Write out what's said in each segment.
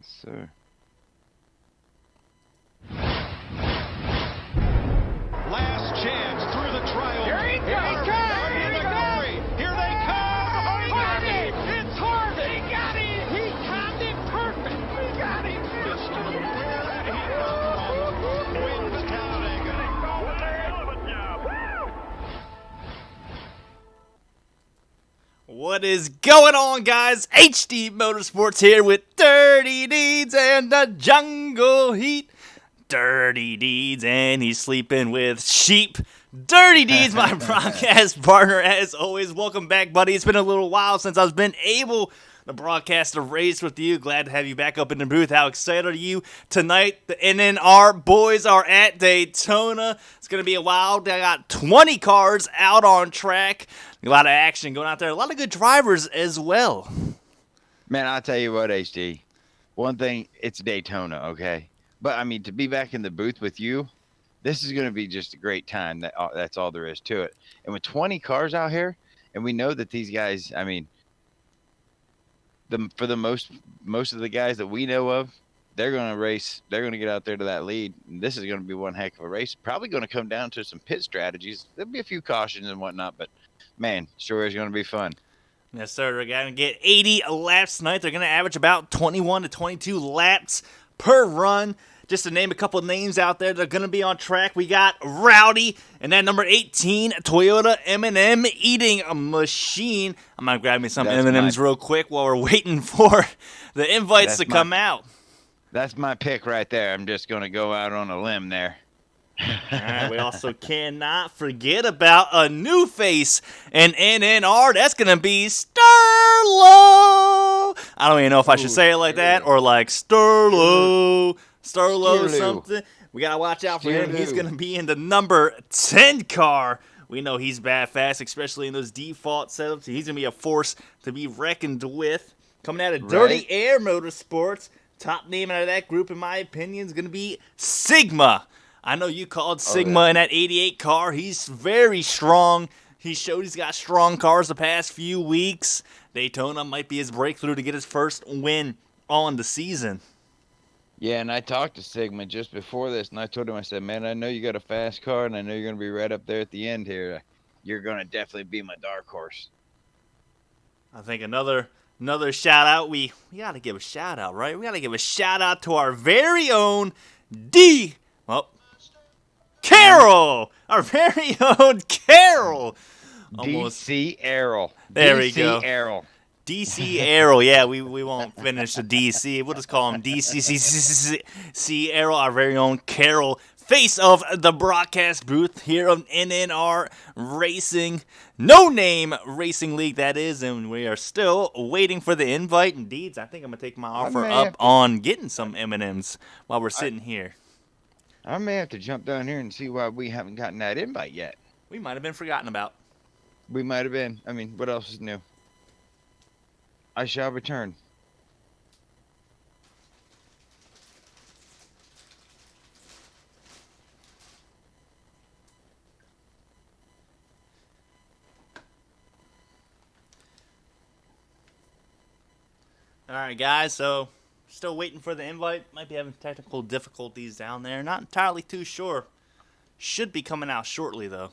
sir. Last chance through the trial. Here he comes! Here he comes! Here they come! Harvey! It's Harvey! He got him! He timed it perfect! We got him! Wins counting. What is going on, guys? HD Motorsports here with Dirty Deeds and the Jungle Heat. Dirty Deeds, and he's sleeping with sheep. Dirty Deeds, my broadcast partner, as always. Welcome back, buddy. It's been a little while since I've been able to broadcast a race with you. Glad to have you back up in the booth. How excited are you? Tonight, the NNR boys are at Daytona. It's going to be a wild. They got 20 cars out on track. A lot of action going out there. A lot of good drivers as well. Man, I'll tell you what, HD. One thing, it's Daytona, okay? But, I mean, to be back in the booth with you, this is going to be just a great time. That's all there is to it. And with 20 cars out here, and we know that these guys, I mean, for the most of the guys that we know of, they're going to race. They're going to get out there to that lead. And this is going to be one heck of a race. Probably going to come down to some pit strategies. There'll be a few cautions and whatnot, but, man, sure is going to be fun. Yes, sir. They're going to get 80 laps tonight. They're going to average about 21 to 22 laps per run. Just to name a couple names out there that are going to be on track, we got Rowdy and that number 18 Toyota M&M eating a machine. I'm going to grab me some M&Ms real quick while we're waiting for the invites to come out. That's my pick right there. I'm just going to go out on a limb there. All right, we also cannot forget about a new face in NNR. That's going to be Sterlo. I don't even know if I should say it like that or like Sterlo something. We got to watch out for him. He's going to be in the number 10 car. We know he's bad fast, especially in those default setups. He's going to be a force to be reckoned with. Coming out of Dirty Air Motorsports, top name out of that group, in my opinion, is going to be Sigma. I know you called Sigma in that 88 car. He's very strong. He showed he's got strong cars the past few weeks. Daytona might be his breakthrough to get his first win on the season. Yeah, and I talked to Sigma just before this, and I told him, I said, man, I know you got a fast car, and I know you're going to be right up there at the end here. You're going to definitely be my dark horse. I think another shout-out. We got to give a shout-out, right? We got to give a shout-out to our very own Carroll! Our very own Carroll! DC Errol. There we go. DC Errol. DC Errol, yeah, we won't finish the DC. We'll just call him DC Errol, our very own Carroll, face of the broadcast booth here of NNR Racing, No Name Racing League, that is, and we are still waiting for the invite. Indeed, I think I'm going to take my offer up on getting some M&Ms while we're sitting here. I may have to jump down here and see why we haven't gotten that invite yet. We might have been forgotten about. We might have been. I mean, what else is new? I shall return. All right, guys, so still waiting for the invite. Might be having technical difficulties down there. Not entirely too sure. Should be coming out shortly, though.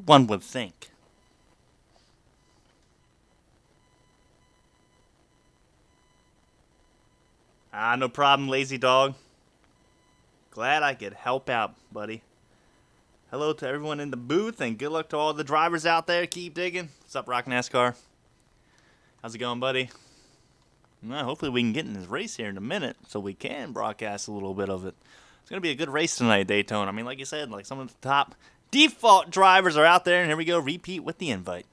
One would think. No problem, lazy dog. Glad I could help out, buddy. Hello to everyone in the booth, and good luck to all the drivers out there. Keep digging. What's up, Rock NASCAR? How's it going, buddy? Well, hopefully we can get in this race here in a minute so we can broadcast a little bit of it. It's going to be a good race tonight at Daytona. I mean, like you said, like some of the top default drivers are out there, and here we go, repeat with the invite.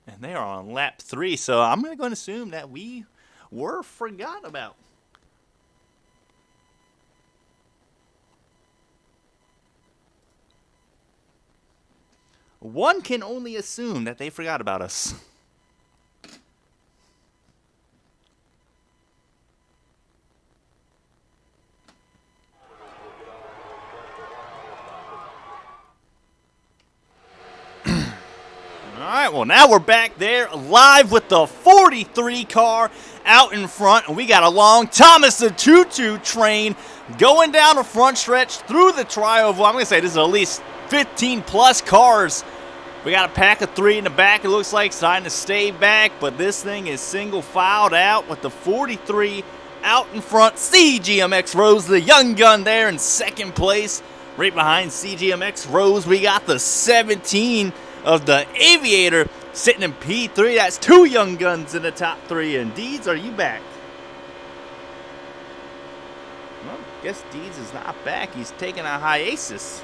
And they are on lap 3, so I'm going to go and assume that we were forgotten about. One can only assume that they forgot about us. All right, well, now we're back there live with the 43 car out in front, and we got a long Thomas the Choo-Choo train going down the front stretch through the trioval. I'm going to say this is at least 15-plus cars. We got a pack of 3 in the back, it looks like, starting to stay back, but this thing is single-filed out with the 43 out in front. CGMX Rose, the young gun there in second place. Right behind CGMX Rose, we got the 17 of the Aviator sitting in P3. That's 2 young guns in the top 3. And Deeds, are you back? Well, I guess Deeds is not back. He's taking a hiatus.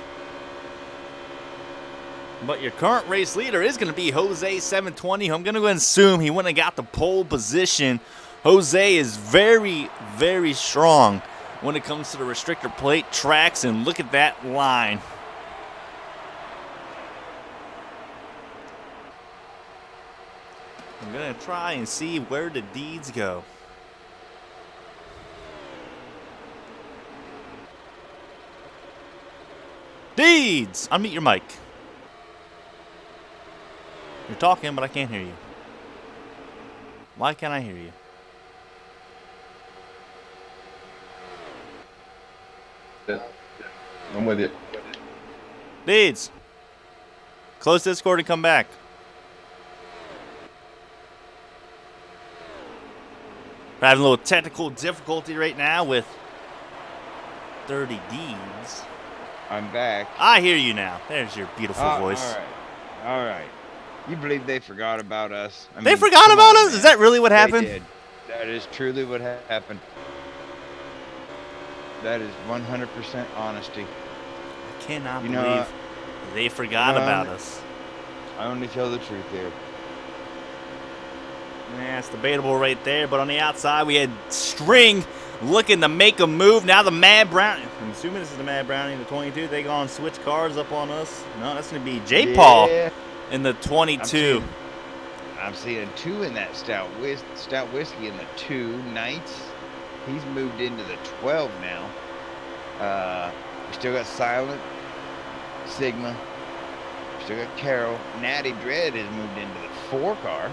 But your current race leader is going to be Jose 720. I'm going to go and assume he wouldn't have got the pole position. Jose is very, very strong when it comes to the restrictor plate tracks, and look at that line. I'm going to try and see where the Deeds go. Deeds! Unmute your mic. You're talking, but I can't hear you. Why can't I hear you? I'm with you. Deeds. Close Discord and come back. We're having a little technical difficulty right now with 30 Deeds. I'm back. I hear you now. There's your beautiful voice. All right. All right. You believe they forgot about us? They forgot about us? Is that really what happened? They did. That is truly what happened. That is 100% honesty. I cannot believe they forgot about us. I only tell the truth here. Yeah, it's debatable right there. But on the outside, we had String looking to make a move. Now the Mad Brownie. I'm assuming this is the Mad Brownie in the 22. They going to switch cars up on us. No, that's going to be J. Paul in the 22. I'm seeing 2 in that stout whiskey in the 2 Knights. He's moved into the 12 now. We still got Silent, Sigma. We still got Carol. Natty Dread has moved into the 4 car.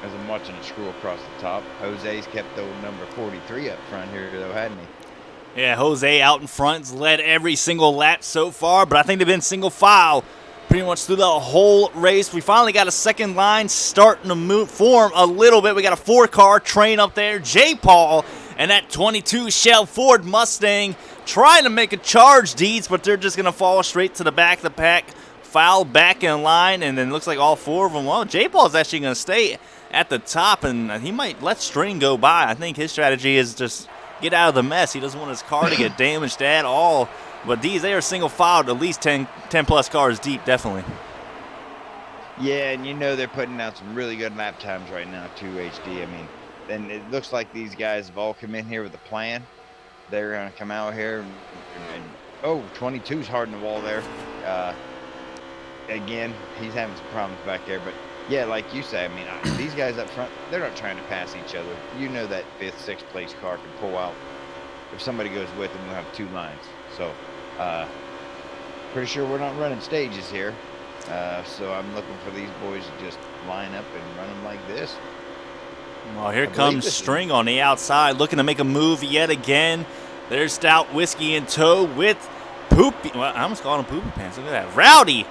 As I'm watching it scroll across the top. Jose's kept the number 43 up front here, though, hadn't he? Yeah, Jose out in front's led every single lap so far, but I think they've been single file pretty much through the whole race. We finally got a second line starting to form a little bit. We got a 4-car train up there. J. Paul and that 22 Shell Ford Mustang trying to make a charge, Deeds, but they're just going to fall straight to the back of the pack, foul back in line, and then looks like all 4 of them. Well, J. Paul's actually going to stay at the top, and he might let String go by. I think his strategy is just get out of the mess. He doesn't want his car to get damaged at all. But these, they are single filed at least 10 plus cars deep, definitely. Yeah, and you know they're putting out some really good lap times right now too, HD. I mean, and it looks like these guys have all come in here with a plan. They're going to come out here and 22's hard in the wall there. Again, he's having some problems back there. But, yeah, like you say, I mean, these guys up front, they're not trying to pass each other. You know that 5th, 6th place car can pull out. If somebody goes with them, we'll have 2 lines. So, pretty sure we're not running stages here. So I'm looking for these boys to just line up and run them like this. Well, here comes String on the outside, looking to make a move yet again. There's Stout Whiskey in tow with Poopy. Well, I almost called him Poopy Pants. Look at that. Rowdy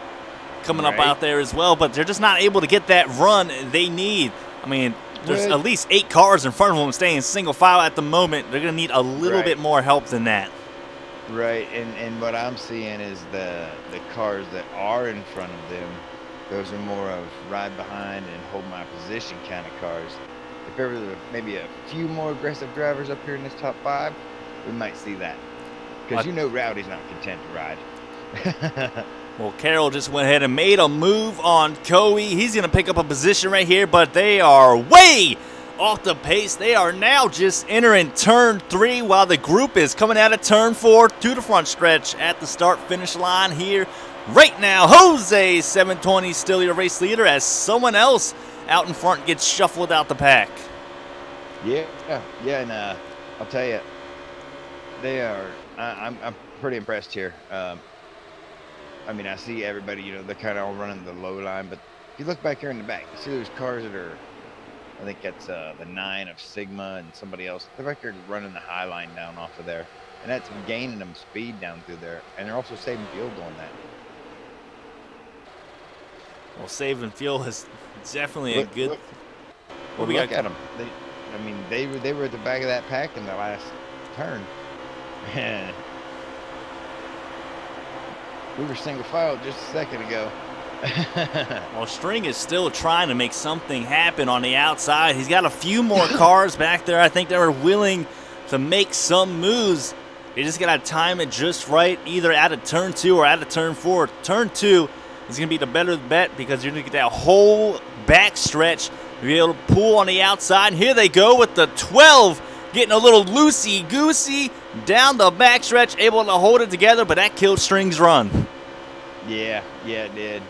coming up out there as well, but they're just not able to get that run they need. I mean, there's at least 8 cars in front of them staying single file at the moment. They're going to need a little bit more help than that. Right, and what I'm seeing is the cars that are in front of them, those are more of ride behind and hold my position kind of cars. If there were maybe a few more aggressive drivers up here in this top 5, we might see that. Because you know Rowdy's not content to ride. Well, Carroll just went ahead and made a move on Coey. He's going to pick up a position right here, but they are way off the pace. They are now just entering turn 3 while the group is coming out of turn 4 to the front stretch at the start-finish line here. Right now, Jose 720 still your race leader as someone else out in front gets shuffled out the pack. Yeah, and I'll tell you, they are. I'm pretty impressed here. I mean, I see everybody, they're kind of all running the low line, but if you look back here in the back, you see those cars that are, I think that's the 9 of Sigma and somebody else. They're back here running the high line down off of there, and that's gaining them speed down through there, and they're also saving fuel doing that. Well, saving fuel is definitely a good. Well, look at them. They were at the back of that pack in the last turn. We were single file just a second ago. Well, String is still trying to make something happen on the outside. He's got a few more cars back there. I think they were willing to make some moves. They just got to time it just right, either out of turn 2 or out of turn 4. Turn 2 is going to be the better bet because you're going to get that whole back stretch. You'll be able to pull on the outside. And here they go with the 12, getting a little loosey-goosey down the back stretch, able to hold it together, but that killed String's run. Yeah, it did.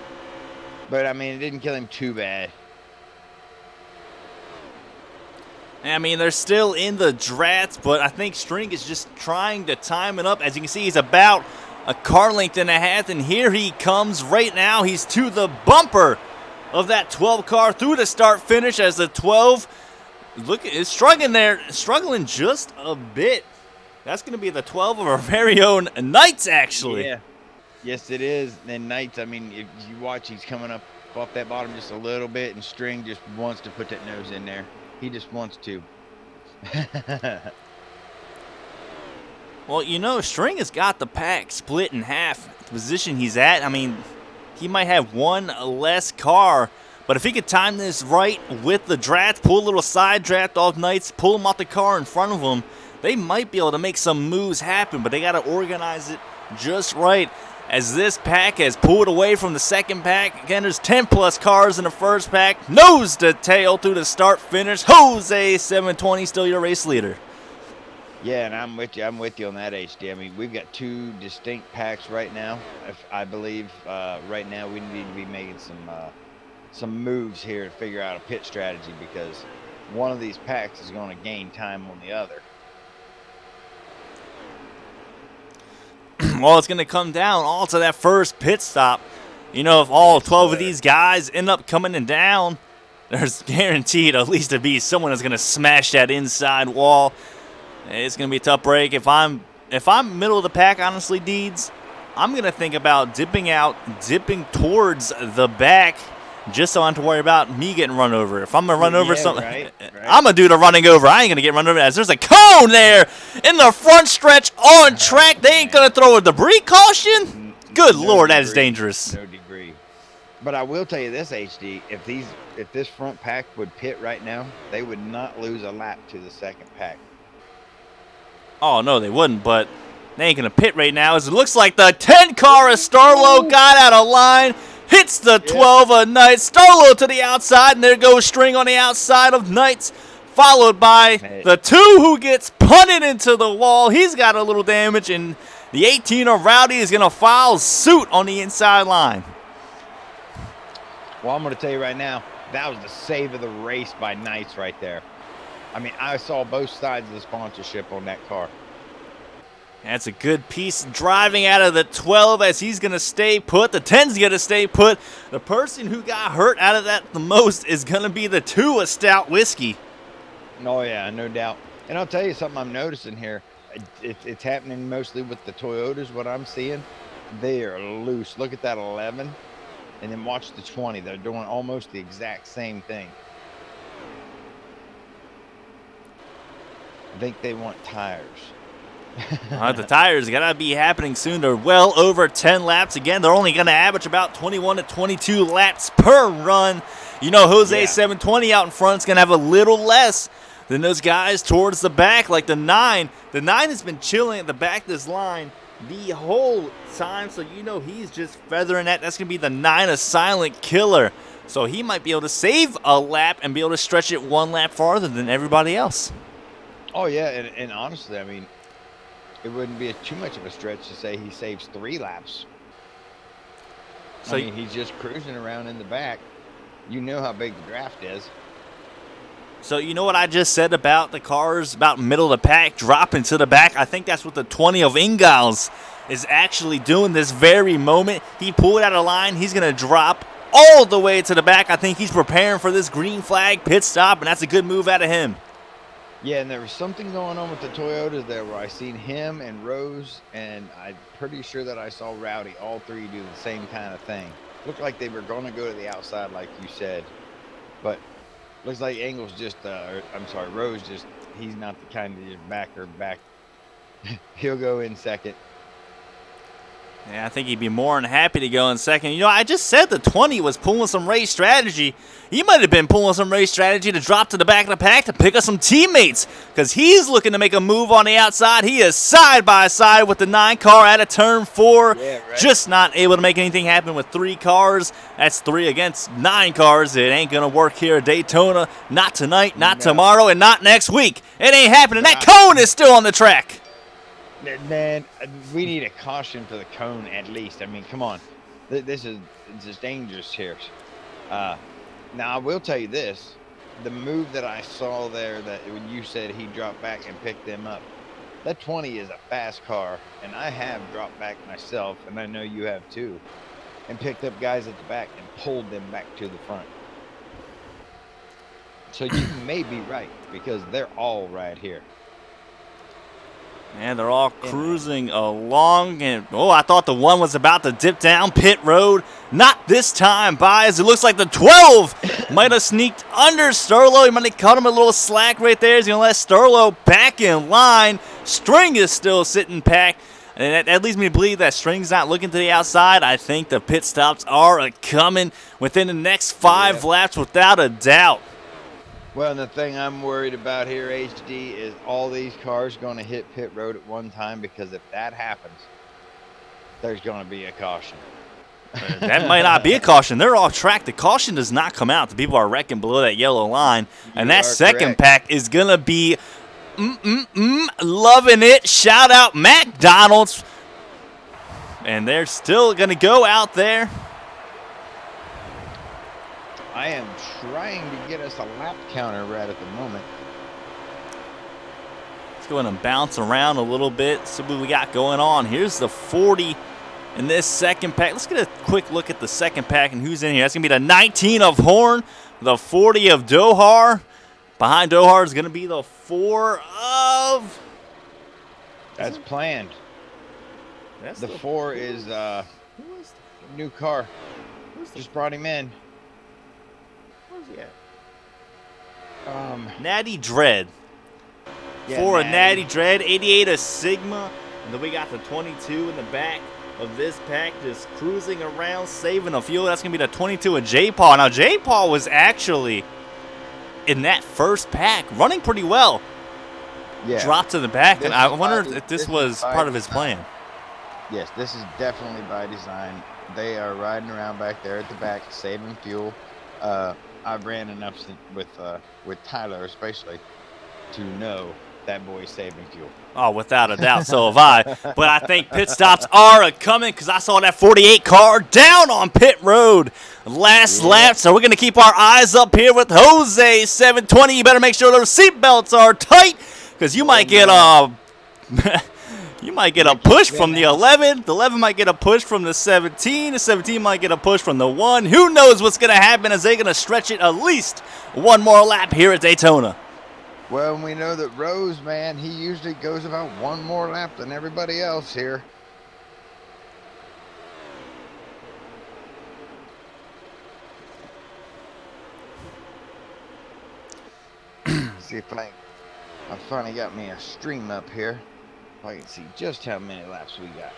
But, I mean, it didn't kill him too bad. I mean, they're still in the draft, but I think String is just trying to time it up. As you can see, he's about a car length and a half, and here he comes right now. He's to the bumper of that 12 car through the start-finish as the 12 is struggling just a bit. That's going to be the 12 of our very own Knights, actually. Yeah. Yes, it is. And Knights, I mean, if you watch, he's coming up off that bottom just a little bit, and String just wants to put that nose in there. He just wants to. Well, String has got the pack split in half. The position he's at, I mean, he might have one less car, but if he could time this right with the draft, pull a little side draft off Knights, pull him off the car in front of him, they might be able to make some moves happen, but they got to organize it just right. As this pack has pulled away from the second pack. Again, there's 10-plus cars in the first pack. Nose to tail through the start-finish. Jose 720 still your race leader. Yeah, and I'm with you on that, HD. I mean, we've got 2 distinct packs right now. I believe right now we need to be making some moves here to figure out a pit strategy because one of these packs is going to gain time on the other. Well, it's going to come down all to that first pit stop. If all 12 of these guys end up coming down, there's guaranteed at least to be someone that's going to smash that inside wall. It's going to be a tough break. If I'm middle of the pack, honestly, Deeds, I'm going to think about dipping towards the back just so I don't have to worry about me getting run over. If I'm going to run over something, right. I'm going to do the running over. I ain't going to get run over as there's a cone there in the front stretch on track. They ain't going to throw a debris caution? Good Lord, that is dangerous. No degree. But I will tell you this, HD, if this front pack would pit right now, they would not lose a lap to the second pack. Oh, no, they wouldn't, but they ain't going to pit right now as it looks like the 10 car of Starlo got out of line. Hits the 12 of Knights. Starlo to the outside, and there goes String on the outside of Knights, followed by the 2 who gets punted into the wall. He's got a little damage, and the 18 of Rowdy is going to file suit on the inside line. Well, I'm going to tell you right now, that was the save of the race by Knights right there. I mean, I saw both sides of the sponsorship on that car. That's a good piece driving out of the 12 as he's going to stay put. The 10's going to stay put. The person who got hurt out of that the most is going to be the 2 of Stout Whiskey. Oh, yeah, no doubt. And I'll tell you something I'm noticing here. It's happening mostly with the Toyotas, what I'm seeing. They are loose. Look at that 11. And then watch the 20. They're doing almost the exact same thing. I think they want tires. The tires got to be happening soon. They're well over 10 laps. Again, they're only going to average about 21 to 22 laps per run. Jose 720 out in front is going to have a little less than those guys towards the back, like the 9. The 9 has been chilling at the back of this line the whole time, so he's just feathering that. That's going to be the 9 of Silent Killer. So he might be able to save a lap and be able to stretch it 1 lap farther than everybody else. Oh, yeah, and honestly, I mean, it wouldn't be too much of a stretch to say he saves 3 laps. So he's just cruising around in the back. You know how big the draft is. So you know what I just said about the cars, about middle of the pack, dropping to the back? I think that's what the 20 of Ingalls is actually doing this very moment. He pulled out of line. He's going to drop all the way to the back. I think he's preparing for this green flag pit stop, and that's a good move out of him. Yeah, and there was something going on with the Toyotas there where I seen him and Rose, and I'm pretty sure that I saw Rowdy, all three do the same kind of thing. Looked like they were going to go to the outside like you said, but looks like Engel's just, Rose just, he's not the kind to just back her back. He'll go in second. Yeah, I think he'd be more than happy to go in second. You know, I just said the 20 was pulling some race strategy. He might have been pulling some race strategy to drop to the back of the pack to pick up some teammates because he's looking to make a move on the outside. He is side by side with the 9 car at a turn 4. Yeah, right. Just not able to make anything happen with 3 cars. That's 3 against 9 cars. It ain't going to work here at Daytona. Not tonight, not tomorrow, and not next week. It ain't happening. That cone is still on the track. Man, we need a caution for the cone at least. I mean, come on. This is dangerous here. Now, I will tell you this. The move that I saw there, that when you said he dropped back and picked them up, that 20 is a fast car, and I have dropped back myself, and I know you have too, and picked up guys at the back and pulled them back to the front. So you may be right, because they're all right here. And they're all cruising along. And I thought the 1 was about to dip down pit road. Not this time, Bias. It looks like the 12 might have sneaked under Sterlo. He might have cut him a little slack right there. He's going to let Sterlo back in line. String is still sitting packed. And that leads me to believe that String's not looking to the outside. I think the pit stops are coming within the next 5 laps without a doubt. Well, and the thing I'm worried about here, HD, is all these cars going to hit pit road at one time, because if that happens, there's going to be a caution. That might not be a caution. They're off track. The caution does not come out. The people are wrecking below that yellow line. And that second pack is going to be loving it. Shout out McDonald's. And they're still going to go out there. I am trying to get us a lap counter right at the moment. Let's go ahead and bounce around a little bit. See what we got going on. Here's the 40 in this second pack. Let's get a quick look at the second pack and who's in here. That's going to be the 19 of Horn, the 40 of Dohar. Behind Dohar is going to be the 4 of... That's planned. That's the 4 is new car. Just brought him in. Natty Dread. Yeah, 4 of Natty Dread, 88 of Sigma. And then we got the 22 in the back of this pack just cruising around, saving a fuel. That's going to be the 22 of J-Paul. Now, J-Paul was actually in that first pack running pretty well. Yeah. Dropped to the back, and I wonder if this was part of his plan. Yes, this is definitely by design. They are riding around back there at the back, saving fuel. I ran enough with Tyler especially to know that boy's saving fuel. Oh, without a doubt, so have I. But I think pit stops are coming because I saw that 48 car down on pit road last lap. So we're going to keep our eyes up here with Jose 720. You better make sure those seatbelts are tight because you might get you might get a push from the 11. The 11 might get a push from the 17. The 17 might get a push from the 1. Who knows what's going to happen as they're going to stretch it at least one more lap here at Daytona. Well, we know that Rose, man, he usually goes about one more lap than everybody else here. See if I finally got me a stream up here. I can see just how many laps we got.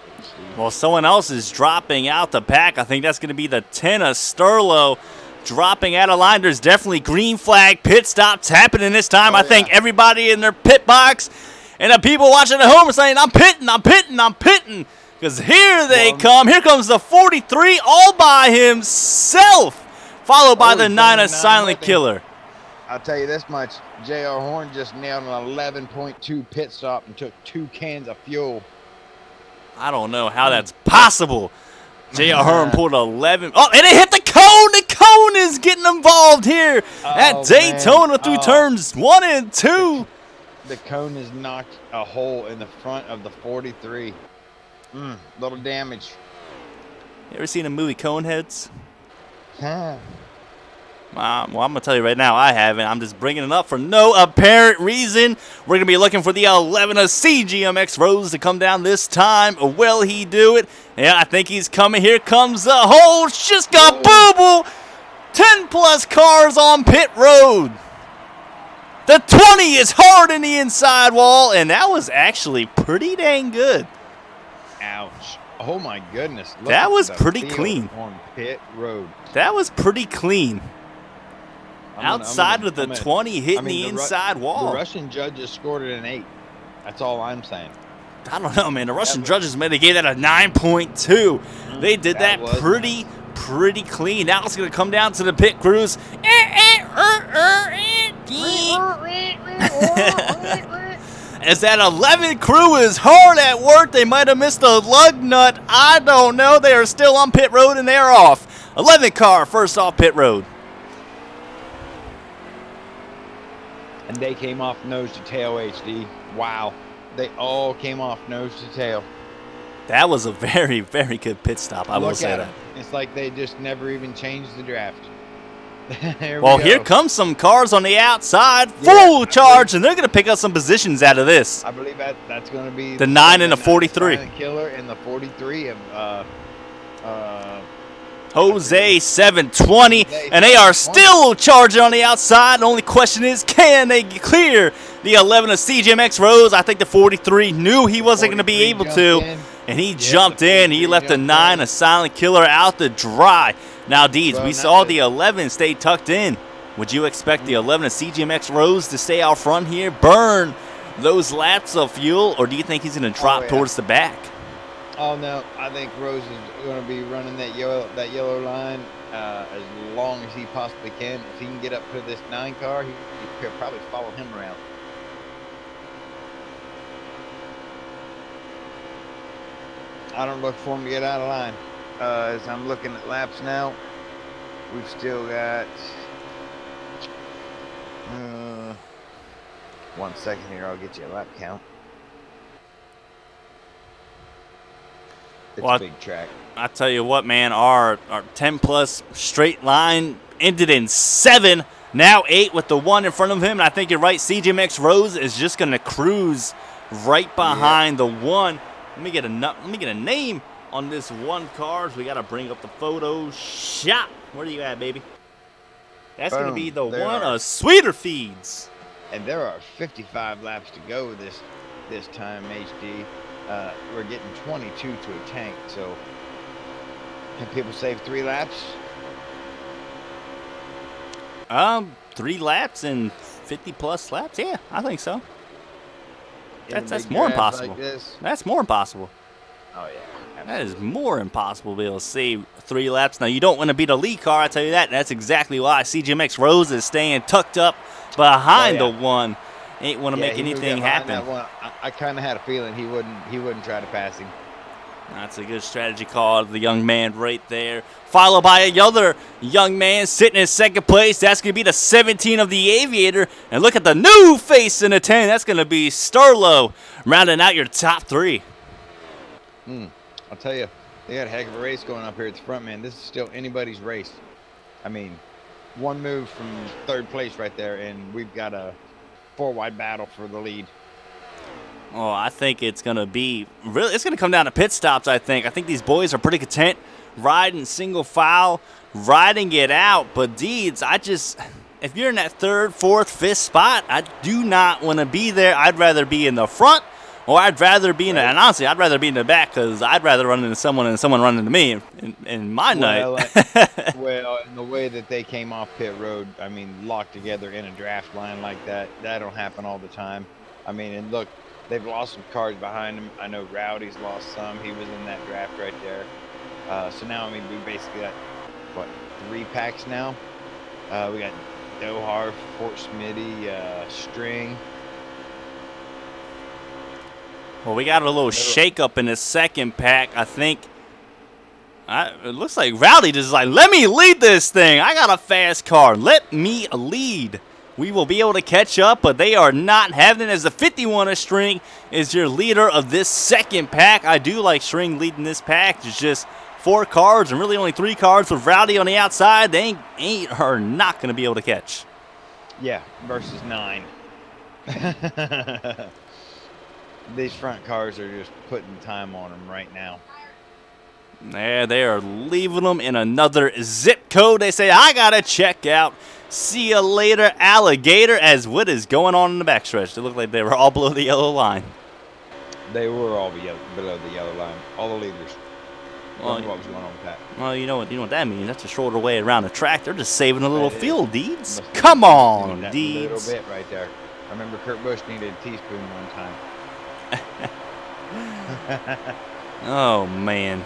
Well, someone else is dropping out the pack. I think that's going to be the 10 of Sterlo dropping out of line. There's definitely green flag pit stops happening this time. I think everybody in their pit box and the people watching at home are saying, I'm pitting, I'm pitting, I'm pitting. Because here they come. Here comes the 43 all by himself, followed by the 9 of Silent Killer. I'll tell you this much. J.R. Horn just nailed an 11.2 pit stop and took 2 cans of fuel. I don't know how that's possible. J.R. Horn pulled 11. Oh, and it hit the cone. The cone is getting involved here at Daytona through turns 1 and 2. The cone has knocked a hole in the front of the 43. Little damage. You ever seen a movie Coneheads? Huh. Well, I'm going to tell you right now, I haven't. I'm just bringing it up for no apparent reason. We're going to be looking for the 11 of CGMX Rose to come down this time. Will he do it? Yeah, I think he's coming. Here comes the hole. Just got boo-boo. 10-plus cars on pit road. The 20 is hard in the inside wall, and that was actually pretty dang good. Ouch. Oh, my goodness. Look That at was the pretty field clean. On pit road. That was pretty clean. Outside of the I'm 20 hitting the inside wall. The Russian judges scored it an 8. That's all I'm saying. I don't know, man. The Russian judges, man, they gave that a 9.2. They did that pretty clean. Now it's going to come down to the pit crews. As that 11 crew is hard at work. They might have missed a lug nut. I don't know. They are still on pit road, and they are off. 11 car first off pit road. And they came off nose to tail, HD. Wow. They all came off nose to tail. That was a very, very good pit stop. I will say that. It's like they just never even changed the draft. Well, here comes some cars on the outside, full charge, and they're going to pick up some positions out of this. I believe that's going to be the 9 and the 43. Killer and the 43 of Jose 720, and they are still charging on the outside. The only question is, can they clear the 11 of CGMX Rose? I think the 43 knew he wasn't going to be able to, and he jumped in. He left the 9, a silent killer, out to dry. Now, Deeds, we saw the 11 stay tucked in. Would you expect the 11 of CGMX Rose to stay out front here, burn those laps of fuel, or do you think he's going to drop towards the back? Oh no, I think Rose is going to be running that yellow line as long as he possibly can. If he can get up to this 9 car, he could probably follow him around. I don't look for him to get out of line. As I'm looking at laps now, we've still got 1 second here. I'll get you a lap count. It's a big track. I tell you what, man, our 10-plus straight line ended in 7, now 8 with the 1 in front of him. And I think you're right. CGMX Rose is just going to cruise right behind the 1. Let me get a name on this 1 car. So we got to bring up the photo shop. Where are you at, baby? That's going to be the 1 of Sweeter Feeds. And there are 55 laps to go this time, HD. We're getting 22 to a tank, so can people save 3 laps? 3 laps and 50-plus laps? Yeah, I think so. That's more impossible. Like that's more impossible. Oh, yeah. Absolutely. That is more impossible to be able to save 3 laps. Now, you don't want to beat a lead car, I tell you that. That's exactly why CGMX Rose is staying tucked up behind the 1. Ain't want to make anything happen. I kind of had a feeling he wouldn't try to pass him. That's a good strategy call of the young man right there. Followed by another young man sitting in 2nd place. That's going to be the 17 of the Aviator. And look at the new face in the 10. That's going to be Sterlo, rounding out your top 3. I'll tell you, they got a heck of a race going up here at the front, man. This is still anybody's race. I mean, 1 move from 3rd place right there, and we've got a 4-wide battle for the lead. Oh, I think it's going to be really, it's going to come down to pit stops, I think. I think these boys are pretty content riding single file, riding it out. But Deeds, if you're in that 3rd, 4th, 5th spot, I do not want to be there. I'd rather be in the front, or I'd rather be in and honestly, I'd rather be in the back, because I'd rather run into someone than someone running into me in my night. Well, in the way that they came off pit road, I mean, locked together in a draft line like that, that don't happen all the time. I mean, and look, they've lost some cars behind them. I know Rowdy's lost some. He was in that draft right there. So now, I mean, we basically got, 3 packs now? We got Dohar, Fort Smitty, String. Well, we got a little shake-up in the 2nd pack. I think it looks like Rowdy just like, let me lead this thing. I got a fast car. Let me lead. we will be able to catch up, but they are not having it as the 51 of String is your leader of this second pack. I do like String leading this pack. It's just 4 cars and really only 3 cars with Rowdy on the outside. They are not going to be able to catch. Yeah, versus 9. These front cars are just putting time on them right now. Yeah, they are leaving them in another zip code. They say, I got to check out. See you later, alligator, as what is going on in the backstretch. They look like they were all below the yellow line. They were all below the yellow line. All the leaders. Well, what was going on with that? Well, you know what that means. That's a shorter way around the track. They're just saving a little fuel, Deeds. Come on, Deeds. A little bit right there. I remember Kurt Busch needed a teaspoon one time. Oh, man.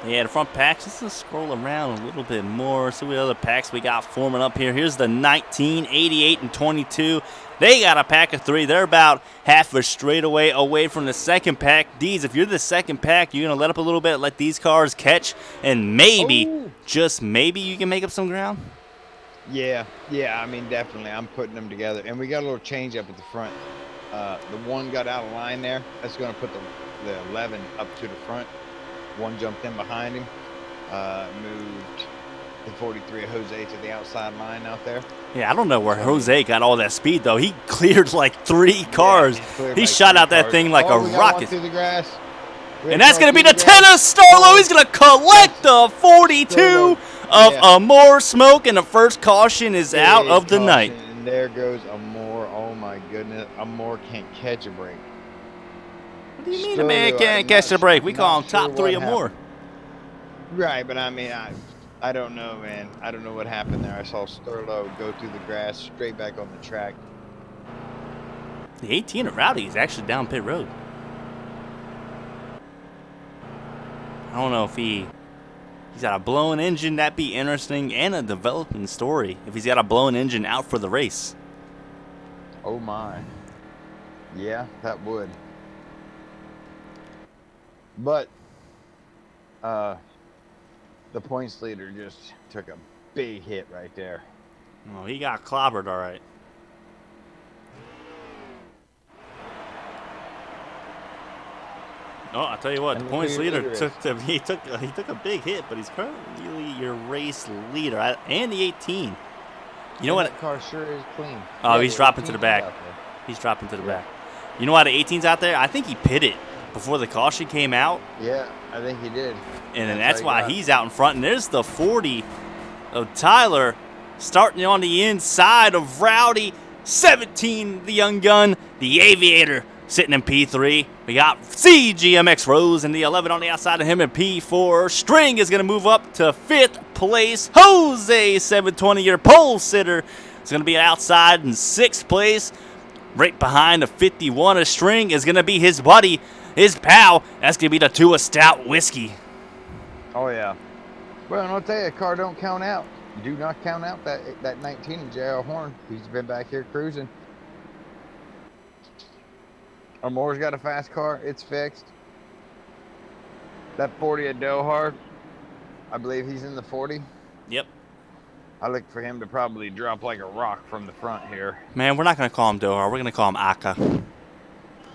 Yeah, the front packs, let's just scroll around a little bit more. See what other packs we got forming up here. Here's the 19, 88, and 22. They got a pack of 3. They're about half a straightaway away from the second pack. Deeds, if you're the second pack, you're going to let up a little bit, let these cars catch, and maybe, just maybe, you can make up some ground? Yeah, I mean, definitely. I'm putting them together. And we got a little change up at the front. The one got out of line there. That's going to put the 11 up to the front. One jumped in behind him. Moved the 43 of Jose to the outside line out there. Yeah, I don't know where Jose got all that speed, though. He cleared like 3 cars. Yeah, he shot out that thing like a we got rocket. one through the grass. And that's going to be the 10 of Starlo. He's going to collect the 42 of Amore Smoke, and the first caution is out of the night. And there goes Amore. Oh, my goodness. Amore can't catch a break. What do you mean a man can't catch a break? We call him top 3 or more. Right, but I mean, I don't know, man. I don't know what happened there. I saw Sterlo go through the grass straight back on the track. The 18 of Rowdy is actually down pit road. I don't know if he's got a blown engine. That'd be interesting, and a developing story if he's got a blown engine out for the race. Oh, my. Yeah, that would. But the points leader just took a big hit right there. Oh, he got clobbered, all right. Oh, I tell you what, the points leader took a big hit, but he's currently your race leader, and the 18. You know what? That car sure is clean. Oh, he's dropping to the back. He's dropping to the back. You know why the 18's out there? I think he pitted before the caution came out. Yeah, I think he did. And then that's why he's out in front. And there's the 40 of Tyler starting on the inside of Rowdy. 17, the young gun, the Aviator, sitting in P3. We got CGMX Rose and the 11 on the outside of him in P4. String is going to move up to 5th place. Jose 720, your pole sitter, is going to be outside in 6th place. Right behind the 51 of String is going to be his buddy, his pal. That's going to be the 2 of Stout Whiskey. Oh, yeah. Well, and I'll tell you, a car don't count out. Do not count out that 19 of J.L. Horn. He's been back here cruising. Amore's got a fast car. It's fixed. That 40 of Dohart, I believe he's in the 40. Yep. I look for him to probably drop like a rock from the front here. Man, we're not going to call him Dohart. We're going to call him Aka.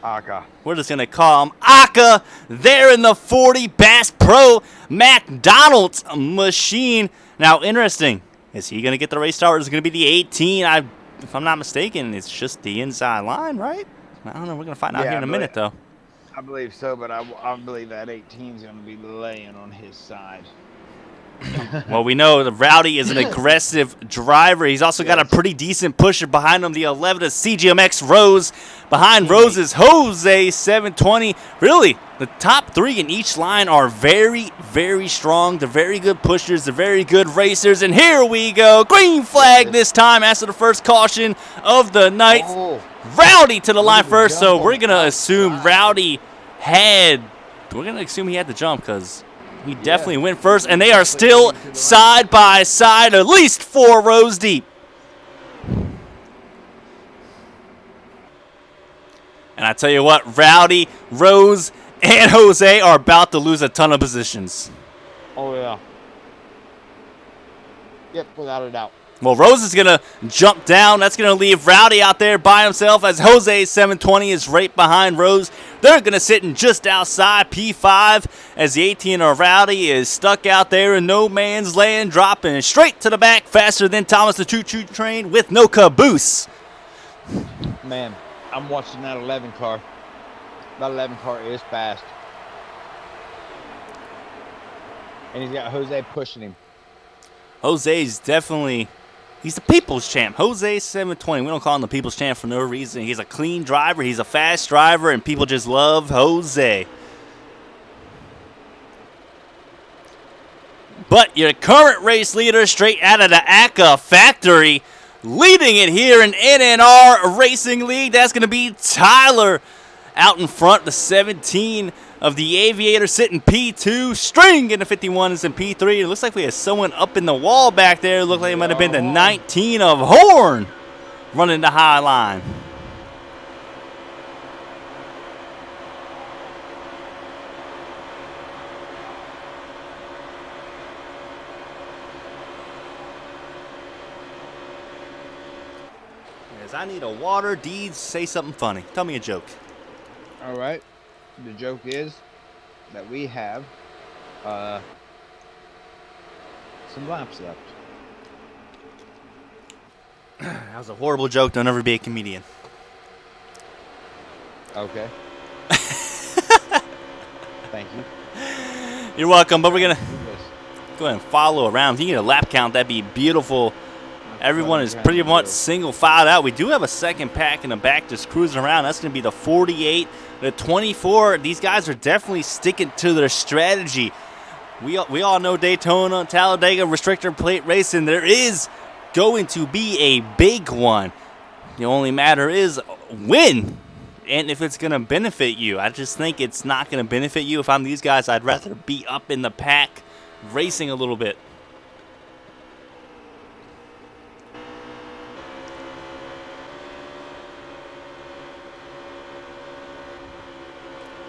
Aka. We're just going to call him Aka. There in the 40 Bass Pro McDonald's machine. Now, interesting. Is he going to get the race start, or is it going to be the 18? If I'm not mistaken, it's just the inside line, right? I don't know. We're going to find out here in a minute, though. I believe so, but I believe that 18 is going to be laying on his side. Well, we know the Rowdy is an aggressive driver. He's also got a pretty decent pusher behind him, the 11 of CGMX Rose. Behind Rose is Jose 720. Really, the top 3 in each line are very, very strong. They're very good pushers. They're very good racers. And here we go. Green flag this time after the first caution of the night. Rowdy to the line first, so we're going to assume Rowdy he had the jump because he definitely went first, and they are still side by side, at least 4 rows deep. And I tell you what, Rowdy, Rose, and Jose are about to lose a ton of positions. Oh, yeah. Yep, without a doubt. Well, Rose is going to jump down. That's going to leave Rowdy out there by himself as Jose 720 is right behind Rose. They're going to sit in just outside P5 as the 18 of Rowdy is stuck out there in no man's land, dropping straight to the back faster than Thomas the Choo Choo Train with no caboose. Man, I'm watching that 11 car. That 11 car is fast. And he's got Jose pushing him. Jose's definitely... He's the people's champ. Jose 720. We don't call him the people's champ for no reason. He's a clean driver. He's a fast driver, and people just love Jose. But your current race leader straight out of the ACA factory, leading it here in NNR Racing League, that's going to be Tyler out in front, the 17 of the Aviator sitting P2, String in the 51s in P3. It looks like we had someone up in the wall back there. It looked like it might have been the 19 of Horn running the high line. As I need a water, Deeds, say something funny. Tell me a joke. All right. The joke is that we have some laps left. That was a horrible joke. Don't ever be a comedian. Okay. Thank you. You're welcome, but we're going to go ahead and follow around. If you get a lap count, that'd be beautiful. Everyone is pretty much single filed out. We do have a second pack in the back just cruising around. That's going to be the 48, the 24. These guys are definitely sticking to their strategy. We all know Daytona, Talladega, restrictor plate racing. There is going to be a big one. The only matter is when and if it's going to benefit you. I just think it's not going to benefit you. If I'm these guys, I'd rather be up in the pack racing a little bit.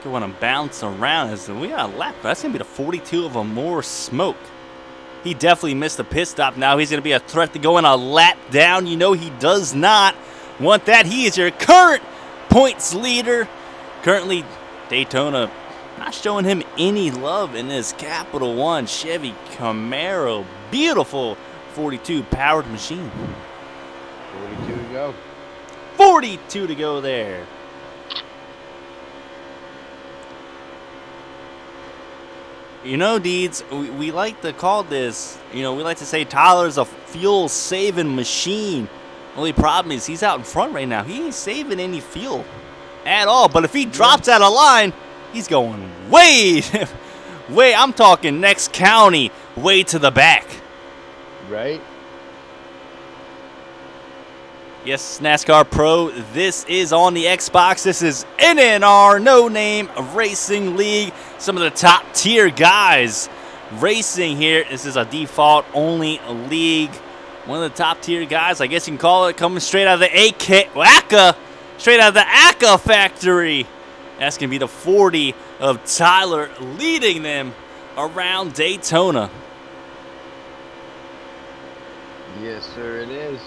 You want to bounce around as we got a lap. That's going to be the 42 of a more smoke. He definitely missed the pit stop. Now he's going to be a threat to go in a lap down. You know he does not want that. He is your current points leader. Currently, Daytona not showing him any love in this Capital One Chevy Camaro. Beautiful 42 powered machine. 42 to go. 42 to go there. You know, Deeds, we like to call this, we like to say Tyler's a fuel-saving machine. Only problem is he's out in front right now. He ain't saving any fuel at all. But if he drops out of line, he's going way, I'm talking next county, way to the back. Right? Yes, NASCAR Pro, this is on the Xbox. This is NNR, No Name Racing League. Some of the top tier guys racing here. This is a default only league. One of the top tier guys, I guess you can call it, coming straight out of the ACA, straight out of the ACA factory. That's going to be the 40 of Tyler, leading them around Daytona. Yes, sir, it is.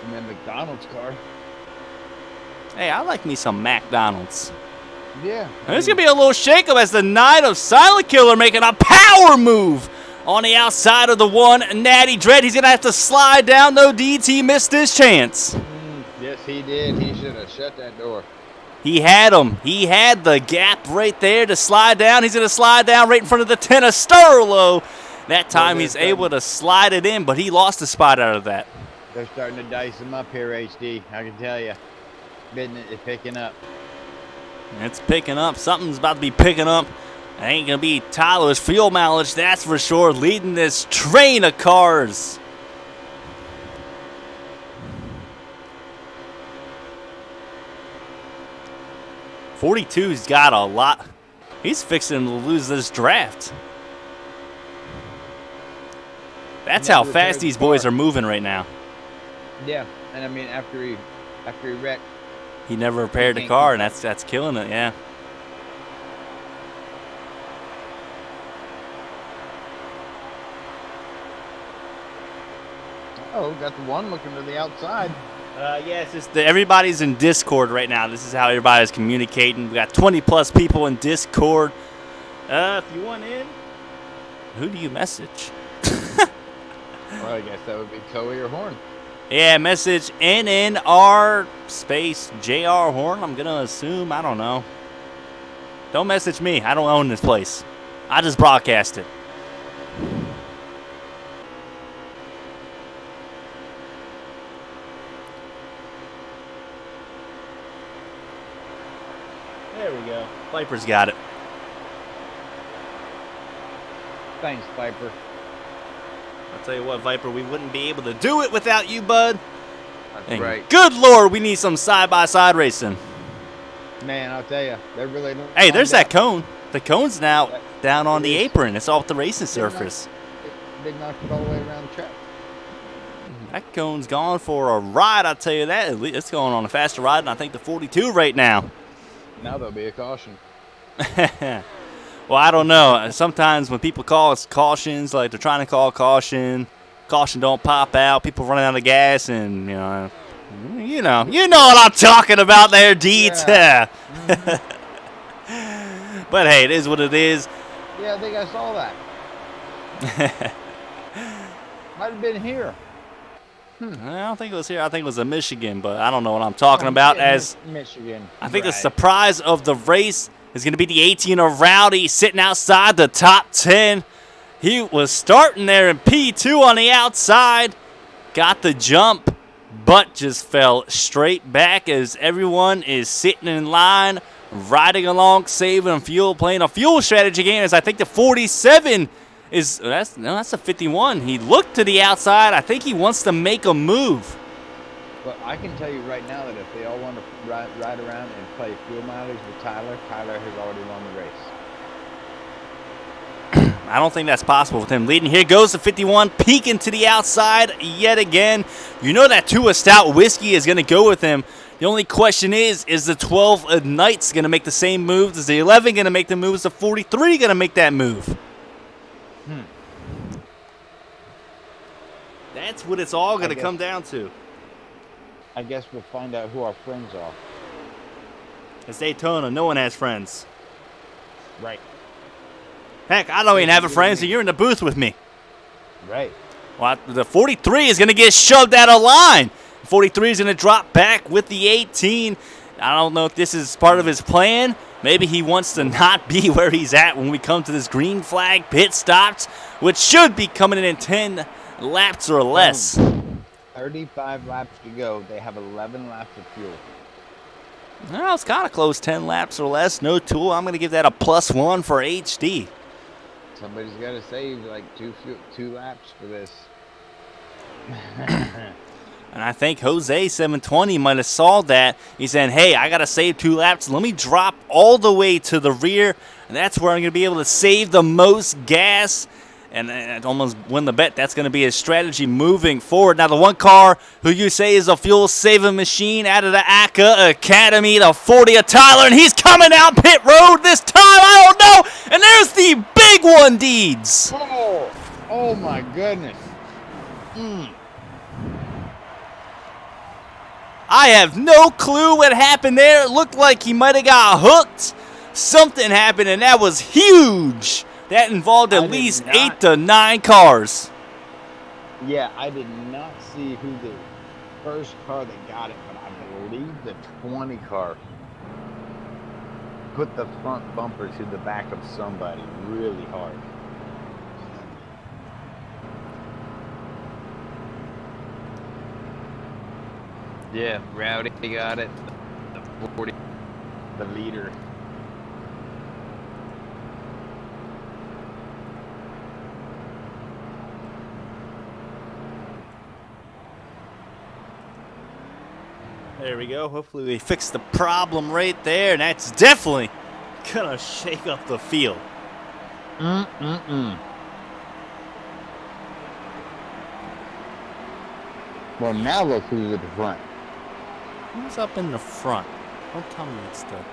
And then McDonald's car. Hey, I like me some McDonald's. Yeah. There's going to be a little shakeup as the Knight of Silent Killer making a power move on the outside of the one. Natty Dread, he's going to have to slide down. No Deeds, he missed his chance. Yes, he did. He should have shut that door. He had him. He had the gap right there to slide down. He's going to slide down right in front of the 10 of Sterlo. That time he's able to slide it in, but he lost a spot out of that. They're starting to dice him up here, HD. I can tell you. Business is picking up. It's picking up. Something's about to be picking up. It ain't going to be Tyler's fuel mileage, that's for sure, leading this train of cars. .42's got a lot. He's fixing to lose this draft. That's how fast these boys are moving right now. Yeah, and I mean after he wrecked, he never repaired the car, and that's killing it. Yeah. Oh, got the one looking to the outside. Yeah, it's just everybody's in Discord right now. This is how everybody's communicating. We got 20 plus people in Discord. If you want in, who do you message? Well, I guess that would be Coey or Horn. Yeah, message NNR space JR Horn. I'm gonna assume. I don't know. Don't message me. I don't own this place. I just broadcast it. There we go. Viper's got it. Thanks, Viper. I'll tell you what, Viper, we wouldn't be able to do it without you, bud. That's And right. good Lord, we need some side-by-side racing. Man, I'll tell you, they're really. Hey, there's that cone. The cone's now down on It the is. apron. It's off the racing surface. They knocked it all the way around the track. That cone's gone for a ride, I'll tell you that. At least it's going on a faster ride than I think the 42 right now. Now there'll be a caution. Well, I don't know. Sometimes when people call us cautions, like they're trying to call caution don't pop out, people running out of gas, and you know what I'm talking about there, Deeds. Yeah. But hey, it is what it is. Yeah, I think I saw that. Might have been here. I don't think it was here. I think it was in Michigan, but I don't know what I'm talking about. As Michigan. I think the surprise of the race is going to be the 18 of Rowdy sitting outside the top 10. He was starting there in P2 on the outside, got the jump, but just fell straight back as everyone is sitting in line, riding along, saving fuel, playing a fuel strategy game. As I think the 47 that's a 51. He looked to the outside. I think he wants to make a move. But I can tell you right now that if they all want to ride around and play fuel mileage with Tyler has already won the race. I don't think that's possible with him leading. Here goes the 51, peeking to the outside yet again. You know that 2 Stout Whiskey is going to go with him. The only question is the 12 Knights going to make the same moves? Is the 11 going to make the moves? The 43 going to make that move? That's what it's all going to come down to. I guess we'll find out who our friends are. It's Daytona. No one has friends. Right. Heck, I don't even have a friend, so you're in the booth with me. Right. Well, the 43 is going to get shoved out of line. 43 is going to drop back with the 18. I don't know if this is part of his plan. Maybe he wants to not be where he's at when we come to this green flag pit stops, which should be coming in 10 laps or less. 35 laps to go. They have 11 laps of fuel. Well, it's kind of close, 10 laps or less. No tool. I'm going to give that a +1 for HD. Somebody's got to save like two laps for this. And I think Jose 720 might have saw that. He's saying, hey, I got to save 2 laps. Let me drop all the way to the rear. And that's where I'm going to be able to save the most gas and almost win the bet. That's going to be his strategy moving forward. Now, the one car who you say is a fuel-saving machine out of the ACA Academy, the 40 of Tyler, and he's coming out pit road this time. I don't know. And there's the big one, Deeds. Oh my goodness. I have no clue what happened there. It looked like he might have got hooked. Something happened, and that was huge. That involved at least 8 to 9 cars. Yeah, I did not see who the first car that got it, but I believe the 20 car put the front bumper to the back of somebody really hard. Yeah, Rowdy got it. The 40, the leader. There we go. Hopefully we fix the problem right there, and that's definitely going to shake up the field. Well, now look who's at the front. Who's up in the front? Don't tell me it's the...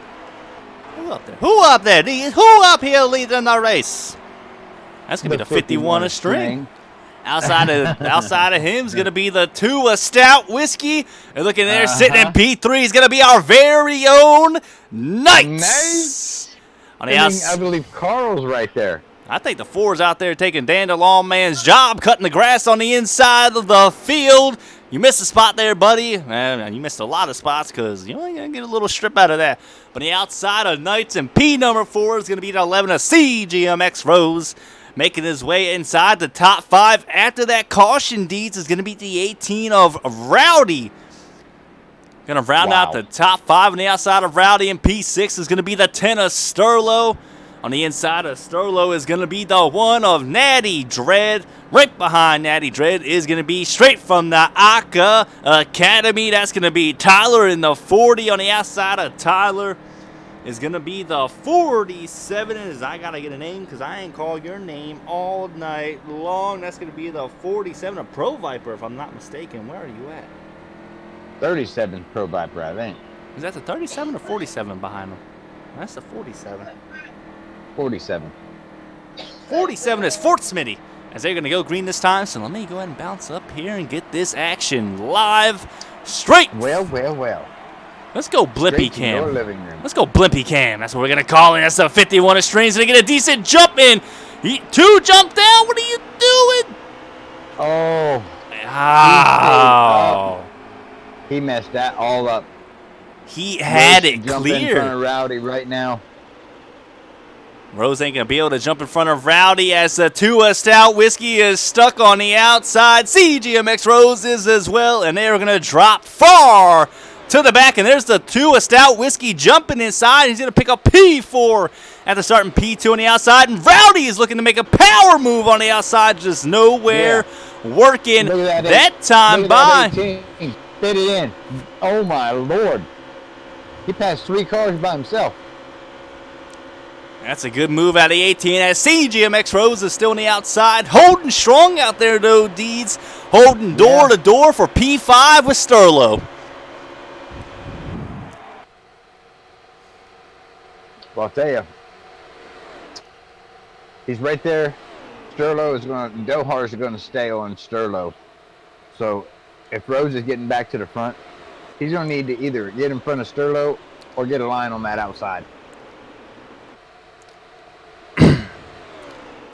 Who up there? Who up there? Who up here leading the race? That's going to be the 51 of string. Outside of him is going to be the Tua Stout Whiskey. And looking there, sitting in P3 is going to be our very own Knights. On the I believe Carl's right there. I think the 4's out there taking Dan the Lawman's job, cutting the grass on the inside of the field. You missed a spot there, buddy. Man, you missed a lot of spots because you're only going to get a little strip out of that. But the outside of Knights and P number 4 is going to be the 11 of CGMX Rose. Making his way inside the top 5 after that caution, Deeds, is going to be the 18 of Rowdy. Going to round out the top 5 on the outside of Rowdy, and P6 is going to be the 10 of Sterlo. On the inside of Sterlo is going to be the 1 of Natty Dread. Right behind Natty Dread is going to be straight from the Aka Academy. That's going to be Tyler in the 40. On the outside of Tyler is going to be the 47. As I got to get a name because I ain't called your name all night long. That's going to be the 47 of Pro Viper, if I'm not mistaken. Where are you at? 37 Pro Viper, I think. Is that the 37 or 47 behind him? That's the 47. 47. 47 is Fort Smitty. As they're going to go green this time, so let me go ahead and bounce up here and get this action live straight. Well. Let's go Blimpy Cam. Your living room. Let's go Blimpy Cam. That's what we're going to call it. That's the 51 of strings. And they get a decent jump in. 2 jump down. What are you doing? Oh. Oh. He messed that all up. He had it Jump in clear. front of Rowdy right now. Rose ain't going to be able to jump in front of Rowdy as the Tua Stout Whiskey is stuck on the outside. CGMX Rose is as well, and they're going to drop far to the back. And there's the Tua Stout Whiskey jumping inside. He's going to pick up P4 after starting P2 on the outside. And Rowdy is looking to make a power move on the outside, just nowhere working that time by. Fit it in. Oh, my Lord. He passed 3 cars by himself. That's a good move out of the 18 as CGMX Rose is still on the outside. Holding strong out there, though, Deeds. Holding door to door for P5 with Sterlo. Well, I'll tell you. He's right there. Sterlo is going to, Dohar is going to stay on Sterlo. So if Rose is getting back to the front, he's going to need to either get in front of Sterlo or get a line on that outside.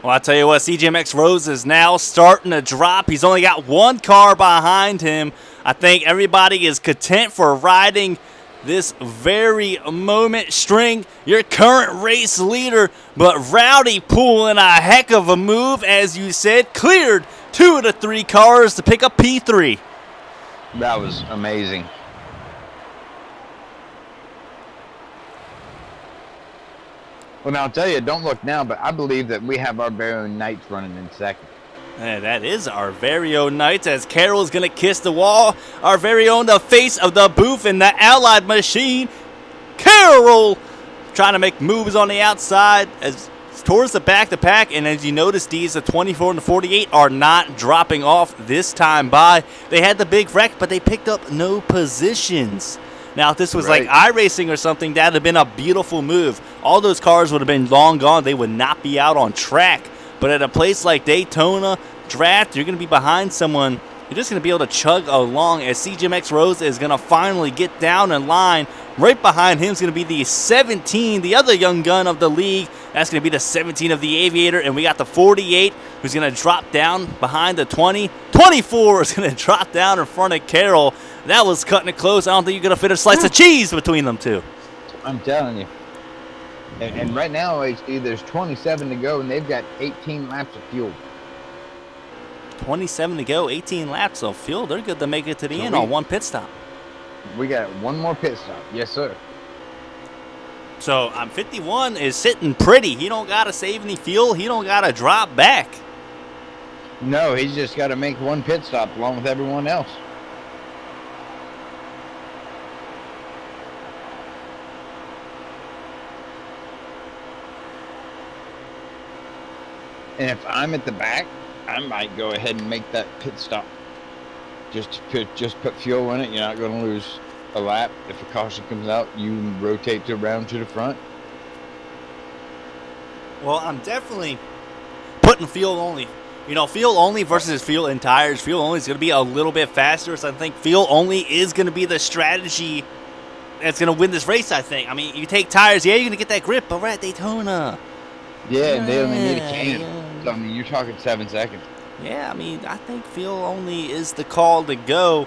Well, I'll tell you what, CGMX Rose is now starting to drop. He's only got 1 car behind him. I think everybody is content for riding this very moment. String, your current race leader, but Rowdy pulling a heck of a move, as you said, cleared 2 of the 3 cars to pick up P3. That was amazing. Well, now I'll tell you, don't look now, but I believe that we have our very own Knights running in second. And that is our very own Knights as Carroll's going to kiss the wall. Our very own, the face of the booth in the Allied machine. Carroll trying to make moves on the outside as towards the back of the pack. And as you notice, these, the 24 and the 48 are not dropping off this time by. They had the big wreck, but they picked up no positions. Now, if this was like iRacing or something, that would have been a beautiful move. All those cars would have been long gone. They would not be out on track. But at a place like Daytona, draft, you're going to be behind someone. You're just going to be able to chug along as CGMX Rose is going to finally get down in line. Right behind him is going to be the 17, the other young gun of the league. That's going to be the 17 of the Aviator. And we got the 48 who's going to drop down behind the 20. 24 is going to drop down in front of Carroll. That was cutting it close. I don't think you're going to fit a slice of cheese between them two. I'm telling you. And right now, HD, there's 27 to go, and they've got 18 laps of fuel. 27 to go, 18 laps of fuel. They're good to make it to the end on 1 pit stop. We got 1 more pit stop. Yes, sir. So 51 is sitting pretty. He don't got to save any fuel. He don't got to drop back. No, he's just got to make 1 pit stop along with everyone else. And if I'm at the back, I might go ahead and make that pit stop. Just put fuel in it. You're not going to lose a lap. If a caution comes out, you rotate around to the front. Well, I'm definitely putting fuel only You know, fuel only versus fuel and tires. Fuel only is going to be a little bit faster, so I think fuel only is going to be the strategy that's going to win this race, I think. I mean, you take tires, yeah, you're going to get that grip, but we're at Daytona. Yeah, and they only need a can. So, I mean, you're talking 7 seconds. Yeah, I mean, I think fuel only is the call to go.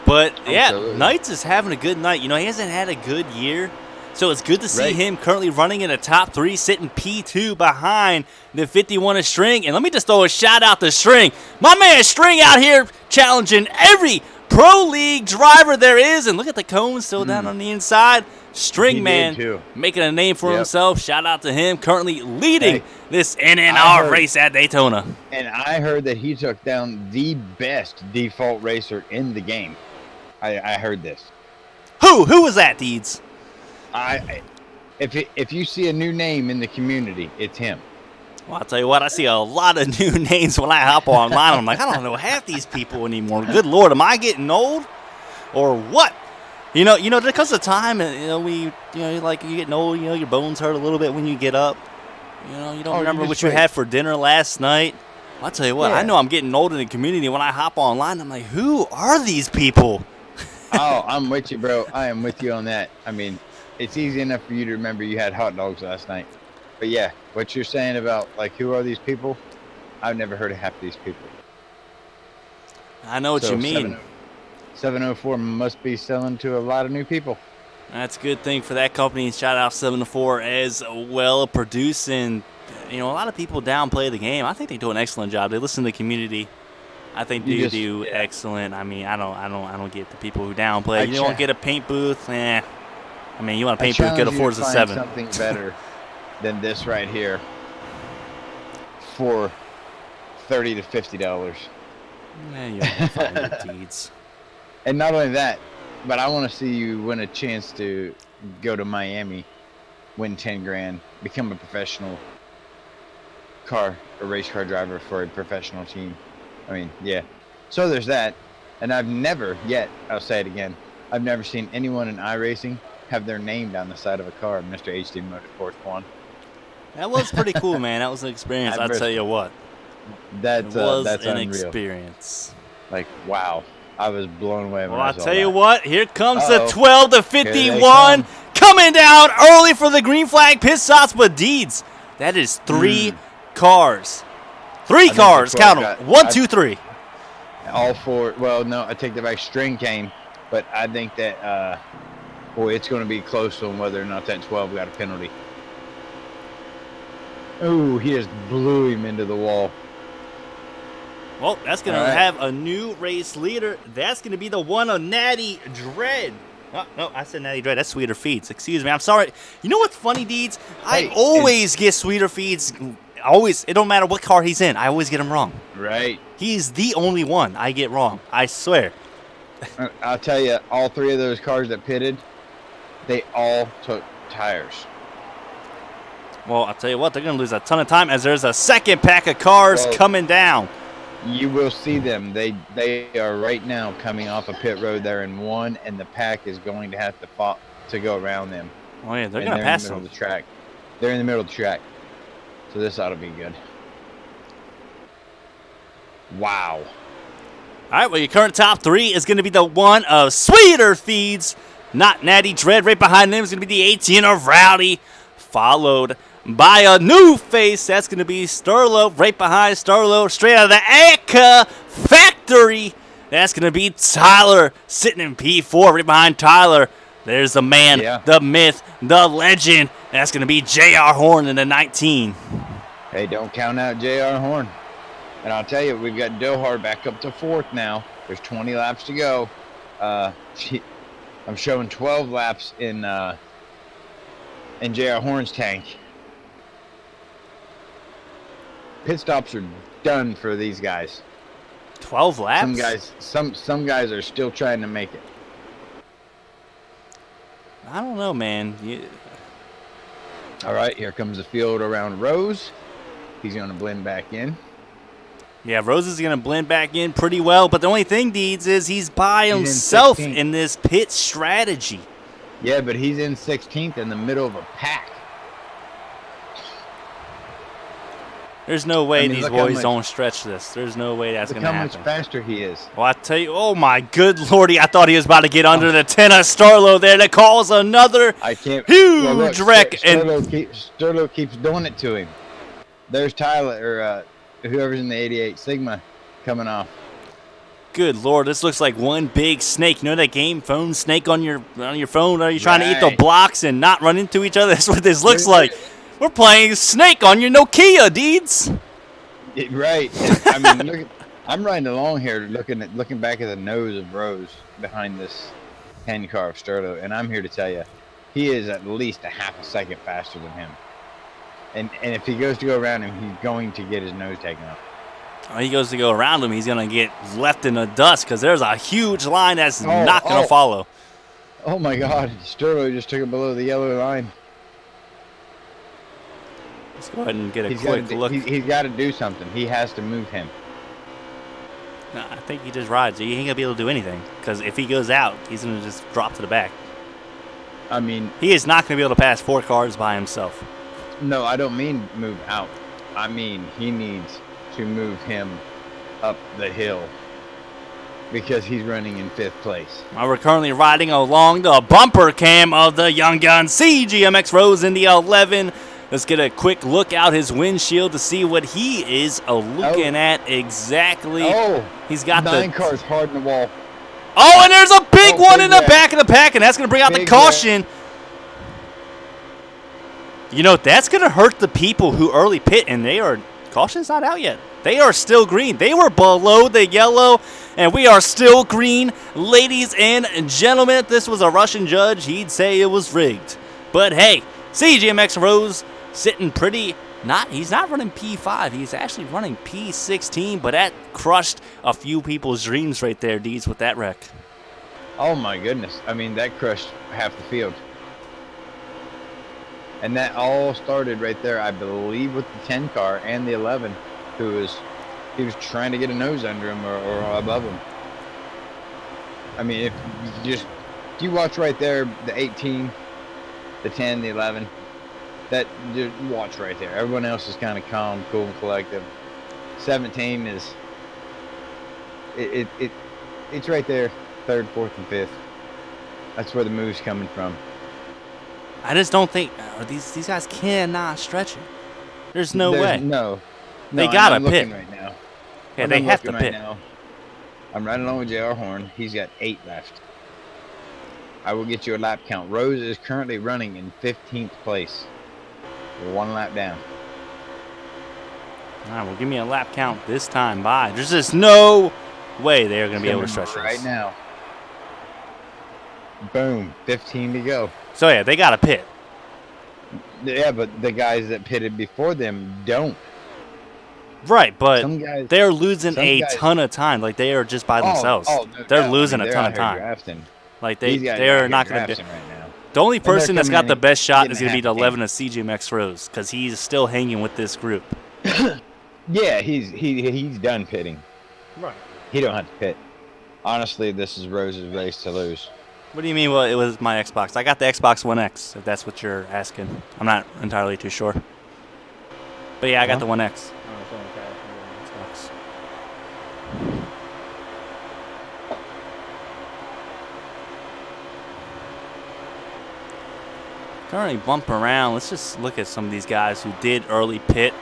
But, yeah, Absolutely. Knights is having a good night. You know, he hasn't had a good year. So it's good to see Right. him currently running in the top 3, sitting P2 behind the 51 of String. And let me just throw a shout out to String. My man String out here challenging every Pro League driver there is. And look at the cone still down on the inside. String He man did too. making a name for Yep. himself. Shout out to him. Currently leading Hey, this I NNR heard- race at Daytona. And I heard that he took down the best default racer in the game. I heard this. Who was that, Deeds? If you see a new name in the community, it's him. Well, I'll tell you what, I see a lot of new names when I hop online. I'm like, I don't know half these people anymore. Good Lord, am I getting old or what? You know, there comes a time, and you getting old. You know, your bones hurt a little bit when you get up. You know, you don't remember what you had for dinner last night. I'll tell you what, I know I'm getting old in the community. When I hop online, I'm like, who are these people? Oh, I'm with you, bro. I am with you on that. I mean, it's easy enough for you to remember you had hot dogs last night. But yeah, what you're saying about, like, who are these people? I've never heard of half of these people. I know what you mean. 704 must be selling to a lot of new people. That's a good thing for that company. And shout out 7-4 as well, producing. You know, a lot of people downplay the game. I think they do an excellent job. They listen to the community. I think they do excellent. I mean, I don't get the people who downplay. You don't get a paint booth, I mean, you want a paint booth, get a Forza 7. Something better than this right here for $30 to $50. You'll find your Deeds. And not only that, but I want to see you win a chance to go to Miami, win 10 grand, become a professional race car driver for a professional team. I mean, yeah. So there's that. And I've never yet, I'll say it again, I've never seen anyone in iRacing have their name down the side of a car. Mr. HD Motorsports won. That was pretty cool, man. That was an experience. I'll tell you what. That's an unreal. experience. Like, wow. I was blown away when Well, I I'll saw tell you that. what. Here comes the Uh-oh. 12 to 51 coming down early for the green flag pit stops. But Deeds, that is 3 cars. 3 cars. Count them. 1, 2, 3. All 4. Well, no, I take that back. String came, but I think that boy, it's going to be close on whether or not that 12 got a penalty. Ooh, he just blew him into the wall. Well, that's going to have a new race leader. That's going to be the one on Natty Dread. Oh, no, I said Natty Dread. That's Sweeter Feeds. Excuse me. I'm sorry. You know what's funny, Deeds? I always get Sweeter Feeds. Always. It don't matter what car he's in. I always get him wrong. Right. He's the only one I get wrong. I swear. I'll tell you, all 3 of those cars that pitted, they all took tires. Well, I'll tell you what. They're going to lose a ton of time as there's a second pack of cars coming down. You will see them. They are right now coming off a pit road. They're in 1, and the pack is going to have to go around them. Oh, yeah, they're going to pass them. In the middle of the track. They're in the middle of the track. So this ought to be good. Wow. All right, well, your current top 3 is going to be the one of Sweeter Feeds, not Natty Dread. Right behind them is going to be the 18 of Rowdy, followed by a new face. That's going to be Sterlo. Right behind Sterlo, straight out of the Aka factory. That's going to be Tyler, sitting in P4. Right behind Tyler, there's the man, the myth, the legend. That's going to be J.R. Horn in the 19. Hey, don't count out J.R. Horn. And I'll tell you, we've got Dohar back up to 4th now. There's 20 laps to go. I'm showing 12 laps in J.R. Horn's tank. Pit stops are done for these guys. 12 laps? Some guys are still trying to make it. I don't know, man. All right, here comes the field around Rose. He's going to blend back in. Yeah, Rose is going to blend back in pretty well, but the only thing, Deeds, is he's by himself in this pit strategy. Yeah, but he's in 16th in the middle of a pack. There's no way these look how boys much- don't stretch this. There's no way that's Look going to how happen. much faster he is. Well, I tell you, oh my good lordy, I thought he was about to get under the 10 of Starlo there. That calls another I can't. huge well, look, wreck. Sterlo keeps doing it to him. There's Tyler, or whoever's in the 88 Sigma coming off. Good lord, this looks like one big snake. You know that game, phone snake on your phone? Are you trying to eat the Right. blocks and not run into each other? That's what this looks like. We're playing Snake on your Nokia, deeds. Right. I mean, look, I'm riding along here, looking back at the nose of Rose behind this 10 car of Sterlo, and I'm here to tell you, he is at least a half a second faster than him. And if he goes to go around him, he's going to get his nose taken off. When he goes to go around him, he's going to get left in the dust because there's a huge line that's not going to follow. Oh my God, Sterlo just took it below the yellow line. Let's go ahead and get a He's quick look. He's got to do something. He has to move him. No, I think he just rides. He ain't going to be able to do anything because if he goes out, he's going to just drop to the back. I mean, He is not going to be able to pass 4 cars by himself. no, I don't mean move out. I mean, he needs to move him up the hill because he's running in 5th place. We're currently riding along the bumper cam of the Young Gun CGMX Rose in the 11. Let's get a quick look out his windshield to see what he is looking at exactly. Oh, He's got 9 the cars hard in the wall. Oh, and there's a big one big in the wreck. back of the pack, and that's going to bring out the Big caution. You know, that's going to hurt the people who early pit, and caution's not out yet. They are still green. They were below the yellow, and we are still green. Ladies and gentlemen, if this was a Russian judge, he'd say it was rigged. But hey, CGMX Rose sitting pretty. He's not running P5. He's actually running P16, but that crushed a few people's dreams right there, Deeds, with that wreck. Oh my goodness. I mean, that crushed half the field. And that all started right there, I believe, with the 10 car and the 11, he was trying to get a nose under him or above him. I mean, if you watch right there, the 18, the 10, the 11, that just watch right there. Everyone else is kind of calm, cool, and collective. 17 is it's right there, 3rd, 4th, and 5th. That's where the move's coming from. I just don't think these guys cannot stretch it. There's no way. No. They gotta I'm pit. looking right now. Yeah, they have to right pit. now. I'm right along with JR Horn. He's got 8 left. I will get you a lap count. Rose is currently running in 15th place. 1 lap down. All right, well, give me a lap count this time by. There's just no way they're going to be able to stretch right this. now. Boom. 15 to go. So, yeah, they got to pit. Yeah, but the guys that pitted before them don't. Right, but Some guys, they're losing some a guys- ton of time. Like, they are just by themselves. no they're doubt. losing I mean, a ton they're of out here time. drafting. Like, These guys they're are not going to be. drafting right now. The only they're person that's coming got in the and best shot getting is going to be the half a 11 of CGMX Rose because he's still hanging with this group. Yeah, he's done pitting. Right. He don't have to pit. Honestly, this is Rose's race to lose. What do you mean? Well, it was my Xbox. I got the Xbox One X, if that's what you're asking. I'm not entirely too sure. But yeah, I got the One X. Currently bumping around. Let's just look at some of these guys who did early pit.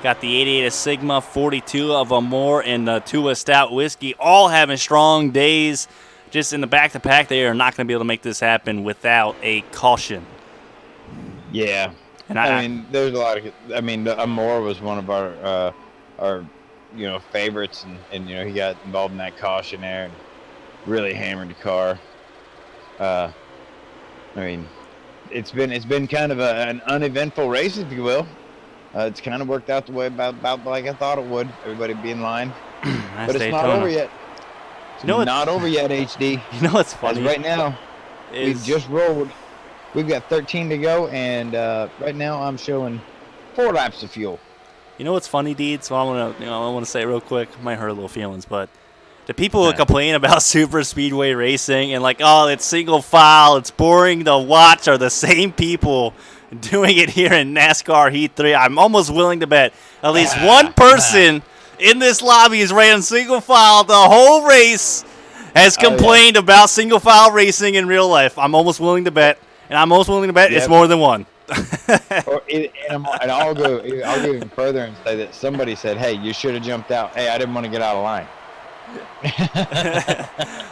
Got the 88 of Sigma, 42 of Amore, and the 2 of Stout Whiskey, all having strong days. Just in the back-to-pack, they are not going to be able to make this happen without a caution. Yeah. And I mean, there's a lot of. I mean, Amore was one of our favorites, and he got involved in that caution there and really hammered the car. I mean, it's been kind of an uneventful race, if you will. It's kind of worked out the way about like I thought it would. Everybody be in line, but it's not over yet. It's not over yet, HD. You know what's funny? As right now, we've just rolled. We've got 13 to go, and right now I'm showing 4 laps of fuel. You know what's funny, Deed? So I want to say it real quick. Might hurt a little feelings, but the people who complain about super speedway racing and like, oh, it's single file, it's boring to watch, are the same people doing it here in NASCAR Heat 3. I'm almost willing to bet at least one person in this lobby has ran single file the whole race, has complained about single file racing in real life. I'm almost willing to bet, and I'm almost willing to bet it's more than one. And I'll go even further and say that somebody said, "Hey, you should have jumped out. Hey, I didn't want to get out of line."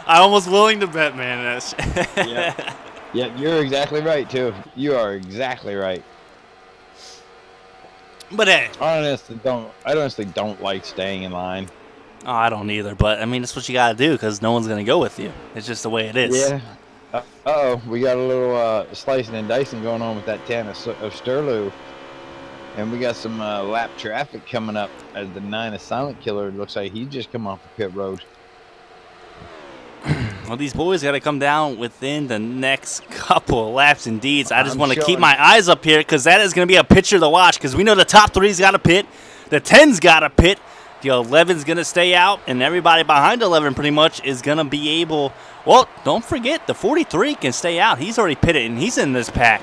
I'm almost willing to bet, man. Yeah, you're exactly right too. You are exactly right. But hey, I honestly don't like staying in line. Oh, I don't either. But I mean, that's what you gotta do because no one's gonna go with you. It's just the way it is. Yeah. We got a little slicing and dicing going on with that 10 of Sterlo. And we got some lap traffic coming up as the 9 of Silent Killer. It looks like he just come off the pit road. Well, these boys got to come down within the next couple of laps indeed. So I just want to keep my eyes up here because that is going to be a picture to watch because we know the top 3's got to pit. The 10's got to pit. The 11's going to stay out. And everybody behind 11 pretty much is going to be able. Well, don't forget, the 43 can stay out. He's already pitted, and he's in this pack.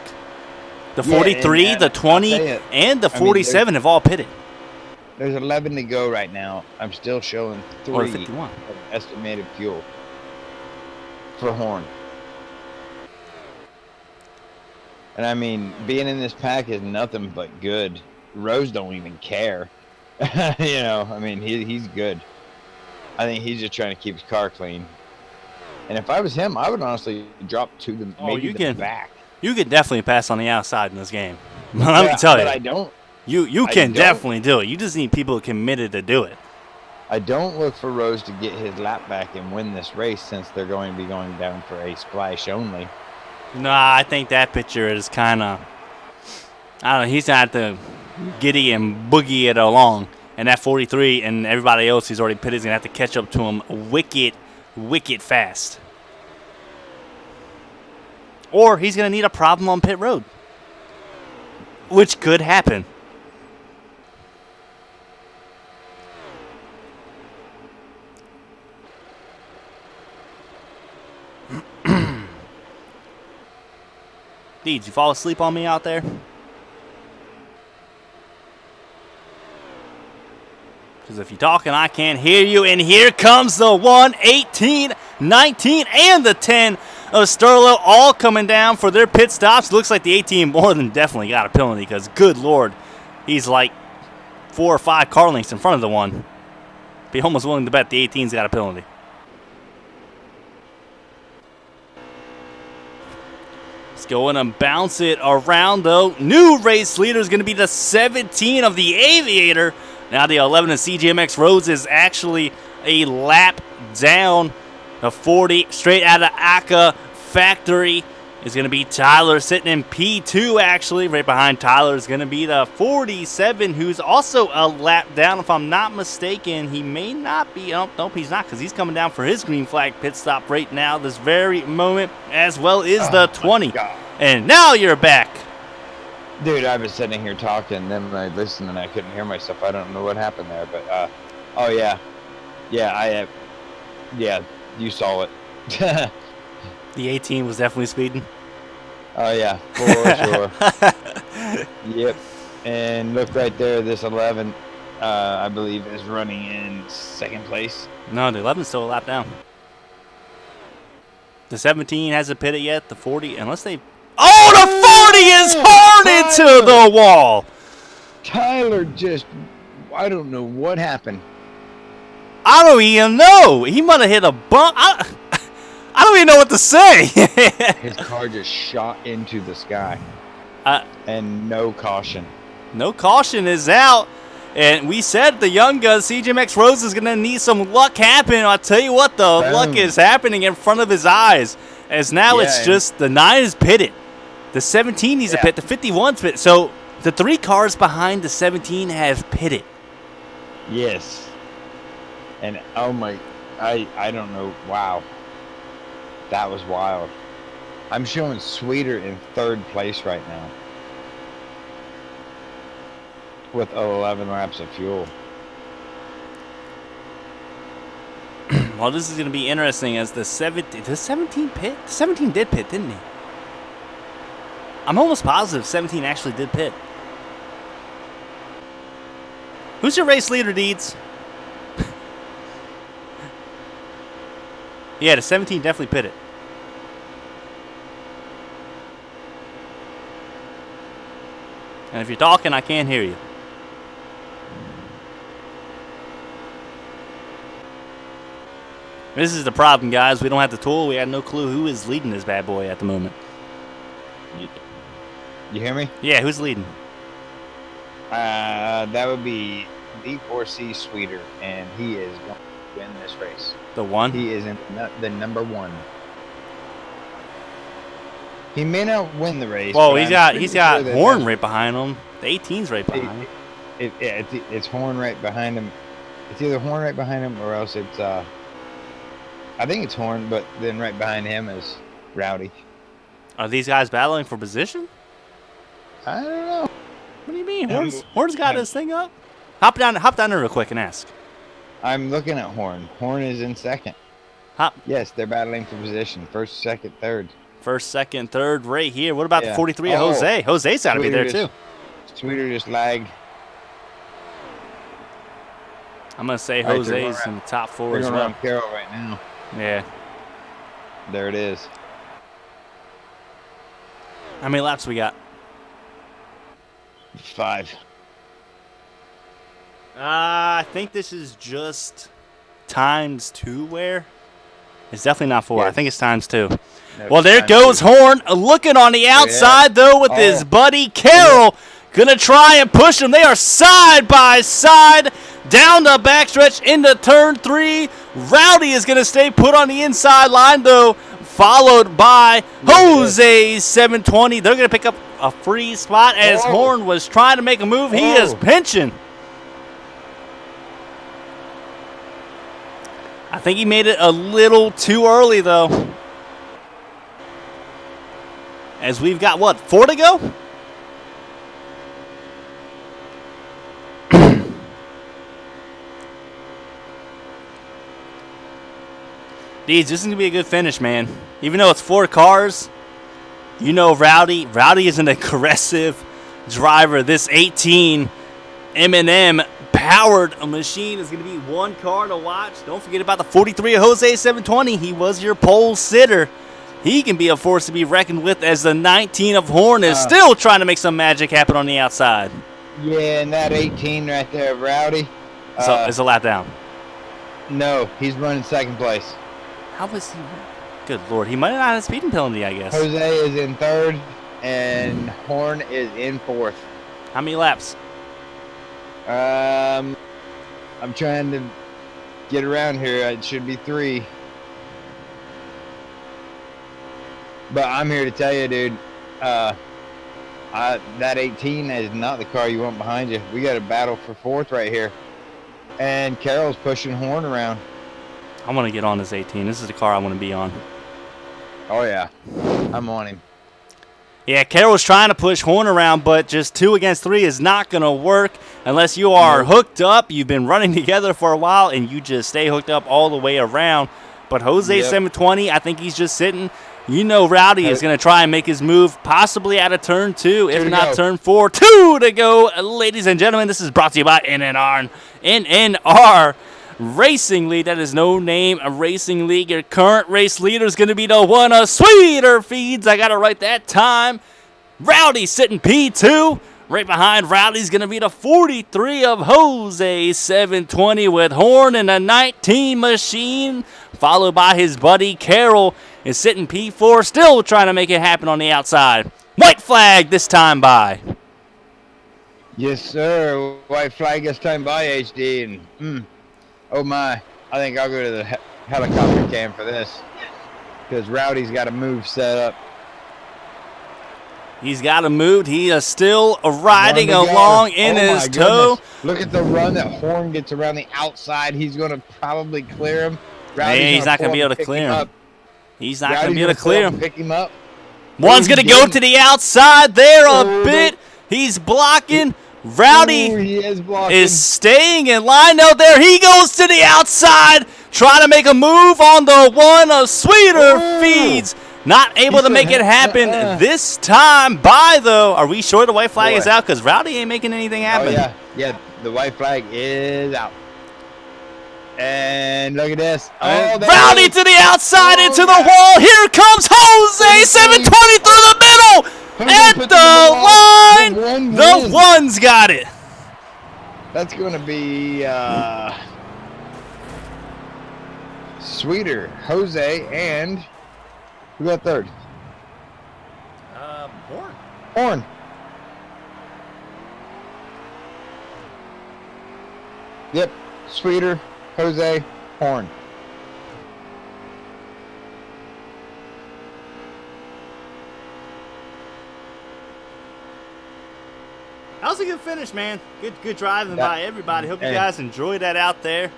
The 43, the 20, and the 47 have all pitted. There's 11 to go right now. I'm still showing 3 51 of estimated fuel for Horn. And I mean, being in this pack is nothing but good. Rose don't even care. You know, I mean, he's good. I think he's just trying to keep his car clean. And if I was him, I would honestly drop to the the back. You could definitely pass on the outside in this game. Let me tell you. But I don't. You can definitely do it. You just need people committed to do it. I don't look for Rose to get his lap back and win this race since they're going to be going down for a splash only. Nah, I think that picture is kind of, I don't know, he's going to have to giddy and boogie it along. And that 43 and everybody else who's already pitted is going to have to catch up to him wicked fast. Or he's going to need a problem on pit road, which could happen. Did you fall asleep on me out there? Because if you're talking, I can't hear you. And here comes the 1, 18, 19, and the 10 of Sterlo all coming down for their pit stops. Looks like the 18 more than definitely got a penalty because, good Lord, he's like 4 or 5 car lengths in front of the one. Be almost willing to bet the 18's got a penalty. Let's go in and bounce it around, though. New race leader is going to be the 17 of the Aviator. Now the 11 of CGMX Rhodes is actually a lap down. The 40 straight out of ACA factory is going to be Tyler sitting in P2, actually. Right behind Tyler is going to be the 47, who's also a lap down. If I'm not mistaken, he may not be. Oh, nope, he's not, because he's coming down for his green flag pit stop right now, this very moment, as well is the 20. And now you're back. Dude, I was sitting here talking, then I listened and I couldn't hear myself. I don't know what happened there, but oh yeah, yeah, you saw it. The 18 was definitely speeding. Oh yeah, for sure. Yep, and look right there, this 11, I believe, is running in second place. No, the 11's still a lap down. The 17 hasn't pitted yet. The 40, unless they. Oh, the 40 is hard into the wall. Tyler just, I don't know what happened. I don't even know. He might have hit a bump. I don't even know what to say. His car just shot into the sky. And no caution. No caution is out. And we said the young gun, CGMX Rose, is going to need some luck happen. I'll tell you what, though, luck is happening in front of his eyes. As now it's just the 9 is pitted. The 17 needs a pit. The 51's pitted. So the 3 cars behind the 17 have pitted. Yes. And, oh my, I don't know. Wow. That was wild. I'm showing Sweeter in 3rd place right now. With 11 laps of fuel. Well, this is going to be interesting as the 17 pit? The 17 did pit, didn't he? I'm almost positive 17 actually did pit. Who's your race leader, Deeds? Yeah, the 17 definitely pitted. And if you're talking, I can't hear you. This is the problem, guys. We don't have the tool. We have no clue who is leading this bad boy at the moment. You hear me? Yeah, who's leading? That would be D4C Sweeter, and he is going to win this race. The one? He is in the number one. He may not win the race. Well, but he's got Horn right behind him. The 18's right behind him. It's Horn right behind him. It's either Horn right behind him or else it's I think it's Horn, but then right behind him is Rowdy. Are these guys battling for position? I don't know. What do you mean? Horn's got his thing up. Hop down there real quick and ask. I'm looking at Horn. Horn is in second. Hop. Yes, they're battling for position. First, second, third. First, second, third, right here. What about the 43 of Jose? Jose's got to be there too. Sweeter just lagged. I'm gonna say Jose's in the top 4 as well. Carroll right now. Yeah. There it is. How many laps we got? 5. I think this is just times 2 where? It's definitely not 4. I think it's times 2. No, well, there goes Horn looking on the outside, though, with his buddy Carroll. Gonna try and push him. They are side by side down the backstretch into turn 3. Rowdy is gonna stay put on the inside line, though, followed by Jose 720. They're gonna pick up a free spot as Horn was trying to make a move. He is pinching. I think he made it a little too early, though. As we've got, what, 4 to go? Deeds, this is going to be a good finish, man. Even though it's 4 cars, you know Rowdy is an aggressive driver. This 18 M&M powered machine is going to be 1 car to watch. Don't forget about the 43 of Jose 720. He was your pole sitter. He can be a force to be reckoned with as the 19 of Horn is still trying to make some magic happen on the outside. Yeah, and that 18 right there of Rowdy. So it's a lap down. No, he's running second place. How was he? Good Lord. He might not have a speeding penalty, I guess. Jose is in 3rd, and Horn is in 4th. How many laps? I'm trying to get around here. It should be 3. But I'm here to tell you, dude, that 18 is not the car you want behind you. We got a battle for 4th right here. And Carroll's pushing Horn around. I want to get on this 18. This is the car I want to be on. Oh, yeah. I'm on him. Yeah, Carroll's trying to push Horn around, but just 2 against 3 is not going to work unless you are hooked up. You've been running together for a while, and you just stay hooked up all the way around. But Jose 720, I think he's just sitting. You know Rowdy is going to try and make his move possibly out of turn 2, if not turn 4. 2 to go, ladies and gentlemen. This is brought to you by NNR Racing League. That is no name, a racing league. Your current race leader is going to be the one of Sweeter Feeds. I got it right that time. Rowdy sitting P2. Right behind Rowdy's going to be the 43 of Jose 720 with Horn and a 19 machine, followed by his buddy Carroll is sitting P4, still trying to make it happen on the outside. White flag this time by. Yes, sir. White flag this time by, HD. And oh my, I think I'll go to the helicopter cam for this, because Rowdy's got a move set up. He's got a move. He is still riding along in his toe. Look at the run that Horn gets around the outside. He's going to probably clear him. Hey, he's not going to be able to clear him. He's not going to be able to clear him. Pick him up. One's going to go to the outside there a bit. He's blocking. Rowdy is staying in line out there. He goes to the outside, trying to make a move on the one of Sweeter Feeds. Not able to make it happen this time. Bye, though. Are we sure the white flag is out? Because Rowdy ain't making anything happen. Oh, yeah. Yeah, the white flag is out. And look at this. Oh, Rowdy to the outside, into the wall. Here comes Jose. 720 through the middle. At the line. The one's got it. That's going to be Sweeter, Jose, and who got third? Horn. Yep, Sweeter, Jose, Horn. That was a good finish, man. Good driving by everybody. Hope you guys enjoyed that out there.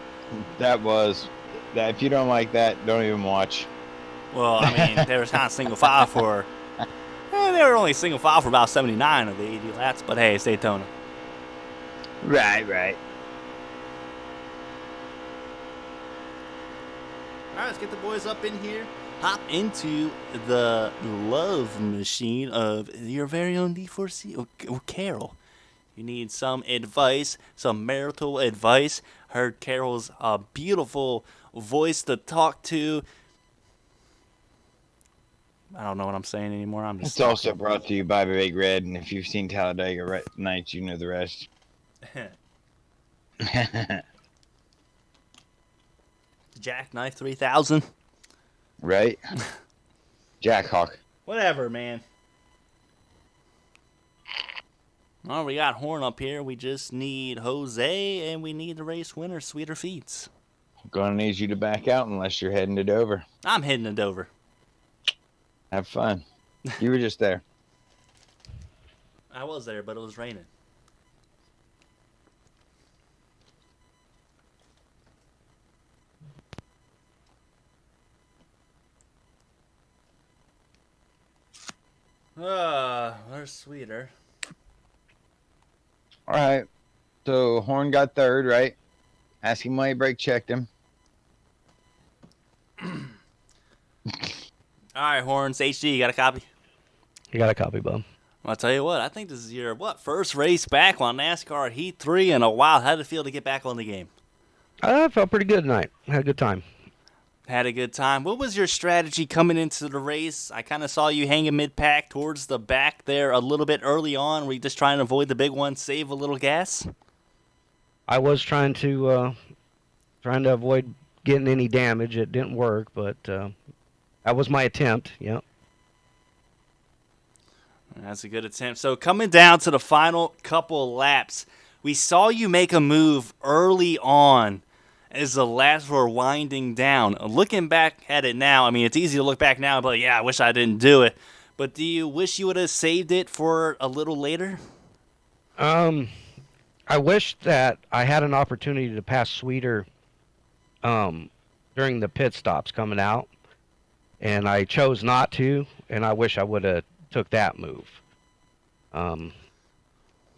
That was. If you don't like that, don't even watch. Well, I mean, they were kind of single file for. They were only single file for about 79 of the 80 laps, but hey, it's Daytona. Right. All right, let's get the boys up in here. Hop into the love machine of your very own D4C or Carol. You need some advice, some marital advice. Heard Carol's beautiful voice to talk to. I don't know what I'm saying anymore. It's also brought to you by Big Red, and if you've seen Talladega Nights, you know the rest. Jackknife 3000. Right? Jackhawk. Whatever, man. Well, we got Horn up here. We just need Jose, and we need the race winner, Sweeter Feeds. Gonna need you to back out unless you're heading to Dover. I'm heading to Dover. Have fun. You were just there. I was there, but it was raining. Where's Sweeter? All right. So Horn got third, right? Ask him why he brake checked him. All right, Horns, HD, you got a copy? You got a copy, bub. I'll tell you what, I think this is your, first race back on NASCAR Heat 3 in a while. How did it feel to get back on the game? I felt pretty good tonight. Had a good time. Had a good time. What was your strategy coming into the race? I kind of saw you hanging mid-pack towards the back there a little bit early on. Were you just trying to avoid the big one, save a little gas? I was trying to avoid getting any damage. It didn't work, but that was my attempt. Yep. That's a good attempt. So coming down to the final couple laps, we saw you make a move early on as the laps were winding down. Looking back at it now, I mean, it's easy to look back now, but yeah, I wish I didn't do it. But do you wish you would have saved it for a little later? I wish that I had an opportunity to pass Sweeter during the pit stops coming out, and I chose not to, and I wish I would have took that move.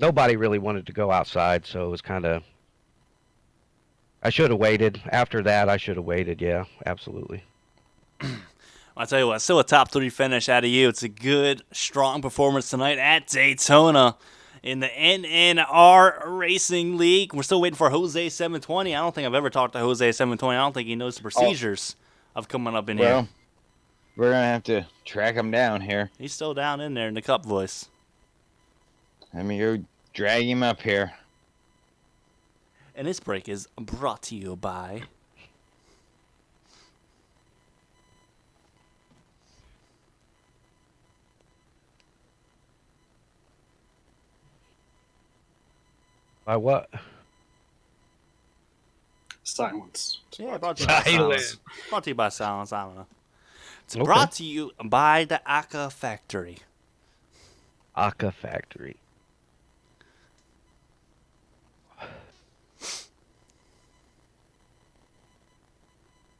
Nobody really wanted to go outside, so it was kind of... I should have waited. After that, I should have waited. Yeah, absolutely. I'll tell you what, still a top 3 finish out of you. It's a good, strong performance tonight at Daytona in the NNR Racing League. We're still waiting for Jose 720. I don't think I've ever talked to Jose 720. I don't think he knows the procedures of coming up in here. We're going to have to track him down here. He's still down in there in the cup voice. Let me go drag him up here. And this break is brought to you by... By what? Silence. Yeah, brought to you by Silence. Brought to you by Silence, I don't know. It's brought to you by the Aka Factory. Aka Factory.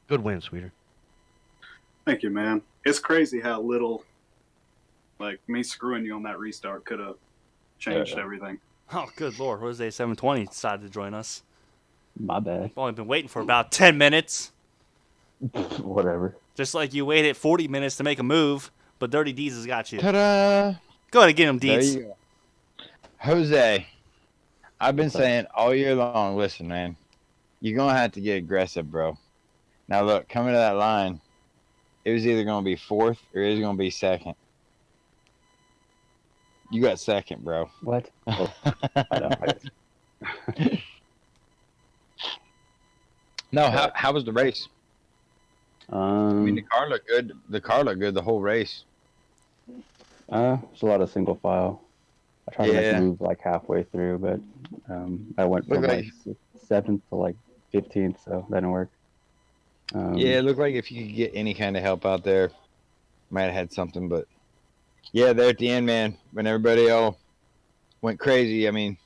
Good win, Sweeter. Thank you, man. It's crazy how little, like, me screwing you on that restart could have changed everything. Oh, good Lord. Jose 720 decided to join us. My bad. I've only been waiting for about 10 minutes. Whatever. Just like you waited 40 minutes to make a move, but Dirty Deeds has got you. Ta-da! Go ahead and get him, There Deeds. you go. Jose, I've been saying all year long, listen, man, you're going to have to get aggressive, bro. Now, look, coming to that line, it was either going to be fourth or it was going to be second. You got second, bro. What? Oh, I don't. No, how was the race? I mean, the Um, car looked good. The car looked good the whole race. it's a lot of single file. I tried to make Yeah. a move like halfway through, but I went from Looked like 7th to like 15th, so that didn't work. Yeah, it looked like if you could get any kind of help out there, might have had something. But yeah, there at the end, man, when everybody all went crazy, I mean,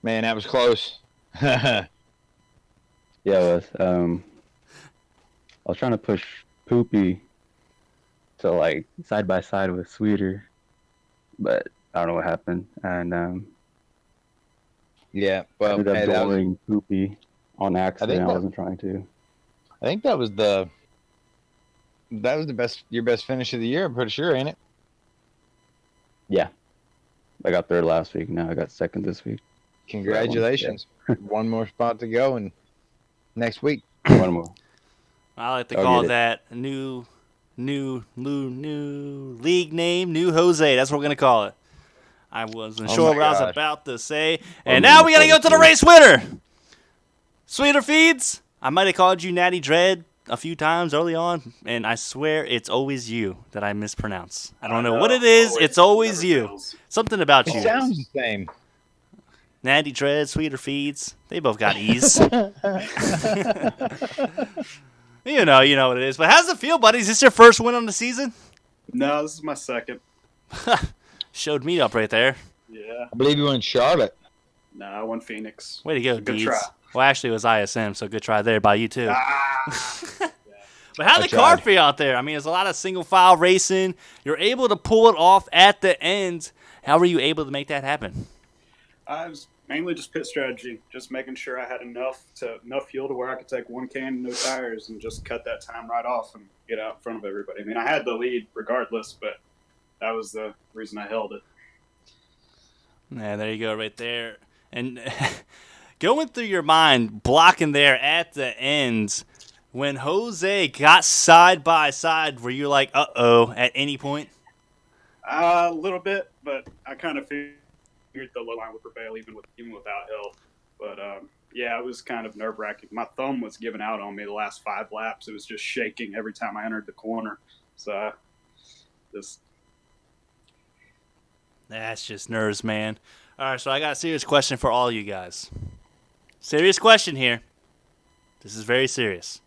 man, that was close. Yeah, it was. I was trying to push Poopy to like side by side with Sweeter, but I don't know what happened, and Yeah, I well, ended up hey, that was, dooring Poopy on accident. I that- wasn't trying to. I think that was the your best finish of the year. I'm pretty sure, ain't it? I got third last week. Now I got second this week. Congratulations. One more spot to go, and next week. One more. I like to I'll call get it. that new league name, new Jose. That's what we're gonna call it. I wasn't Oh sure my what I was gosh. about to say, and now we gotta go to the race winner. Sweeter Feeds. I might have called you Natty Dread a few times early on, and I swear it's always you that I mispronounce. I don't know what it is. It's always never you. fails. Something about It you. sounds the same. Natty Dread, Sweeter Feeds. They both got E's. You know what it is. But how's it feel, buddy? Is this your first win on the season? No, this is my second. Showed me up right there. Yeah. I believe you were in Charlotte. No, I won Phoenix. Way to go, Good Deeds. try. Well, actually, it was ISM, so good try there by you, too. Ah! But how'd I the car tried. feel out there? I mean, there's a lot of single file racing. You're able to pull it off at the end. How were you able to make that happen? I was mainly just pit strategy, just making sure I had enough fuel to where I could take one can, no tires, and just cut that time right off and get out in front of everybody. I mean, I had the lead regardless, but that was the reason I held it. Yeah, there you go, right there. And going through your mind, blocking there at the end, when Jose got side by side, were you like, uh-oh, at any point? A little bit, but I kind of figured the low line would prevail even without help. But yeah, it was kind of nerve wracking. My thumb was giving out on me the last 5 laps. It was just shaking every time I entered the corner. So I just That's just nerves, man. All right, so I got a serious question for all you guys. Serious question here. This is very serious.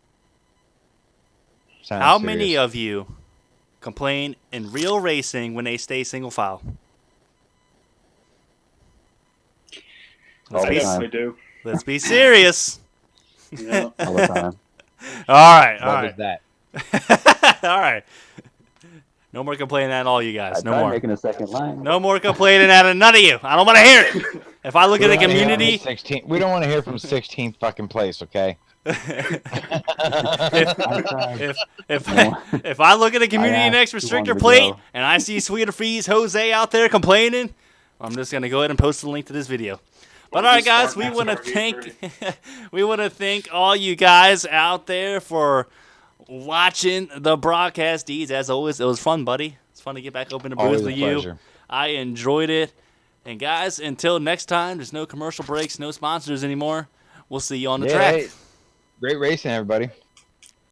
Sounds How serious. many of you complain in real racing when they stay single file? All I the definitely time. do. Let's be serious. Yeah. All the time. All right, all What was right. that? All right. No more complaining at all, you guys. I No tried more. making a second line. No more complaining out of none of you. I don't want to hear it. If I look at the We don't wanna hear from community, 16 we don't want to hear from 16th fucking place, okay? I tried. if No. if I look at the community asked next who restrictor wanted to plate go. and I see Sweeter Fees Jose out there complaining, I'm just gonna go ahead and post the link to this video. But all right, guys, we want to thank all you guys out there for watching the broadcast. Deeds, as always, it was fun, buddy. It's fun to get back open to Always booth a with you. pleasure. I enjoyed it. And guys, until next time, there's no commercial breaks, no sponsors anymore. We'll see you on the Yeah, track. hey, great racing, everybody.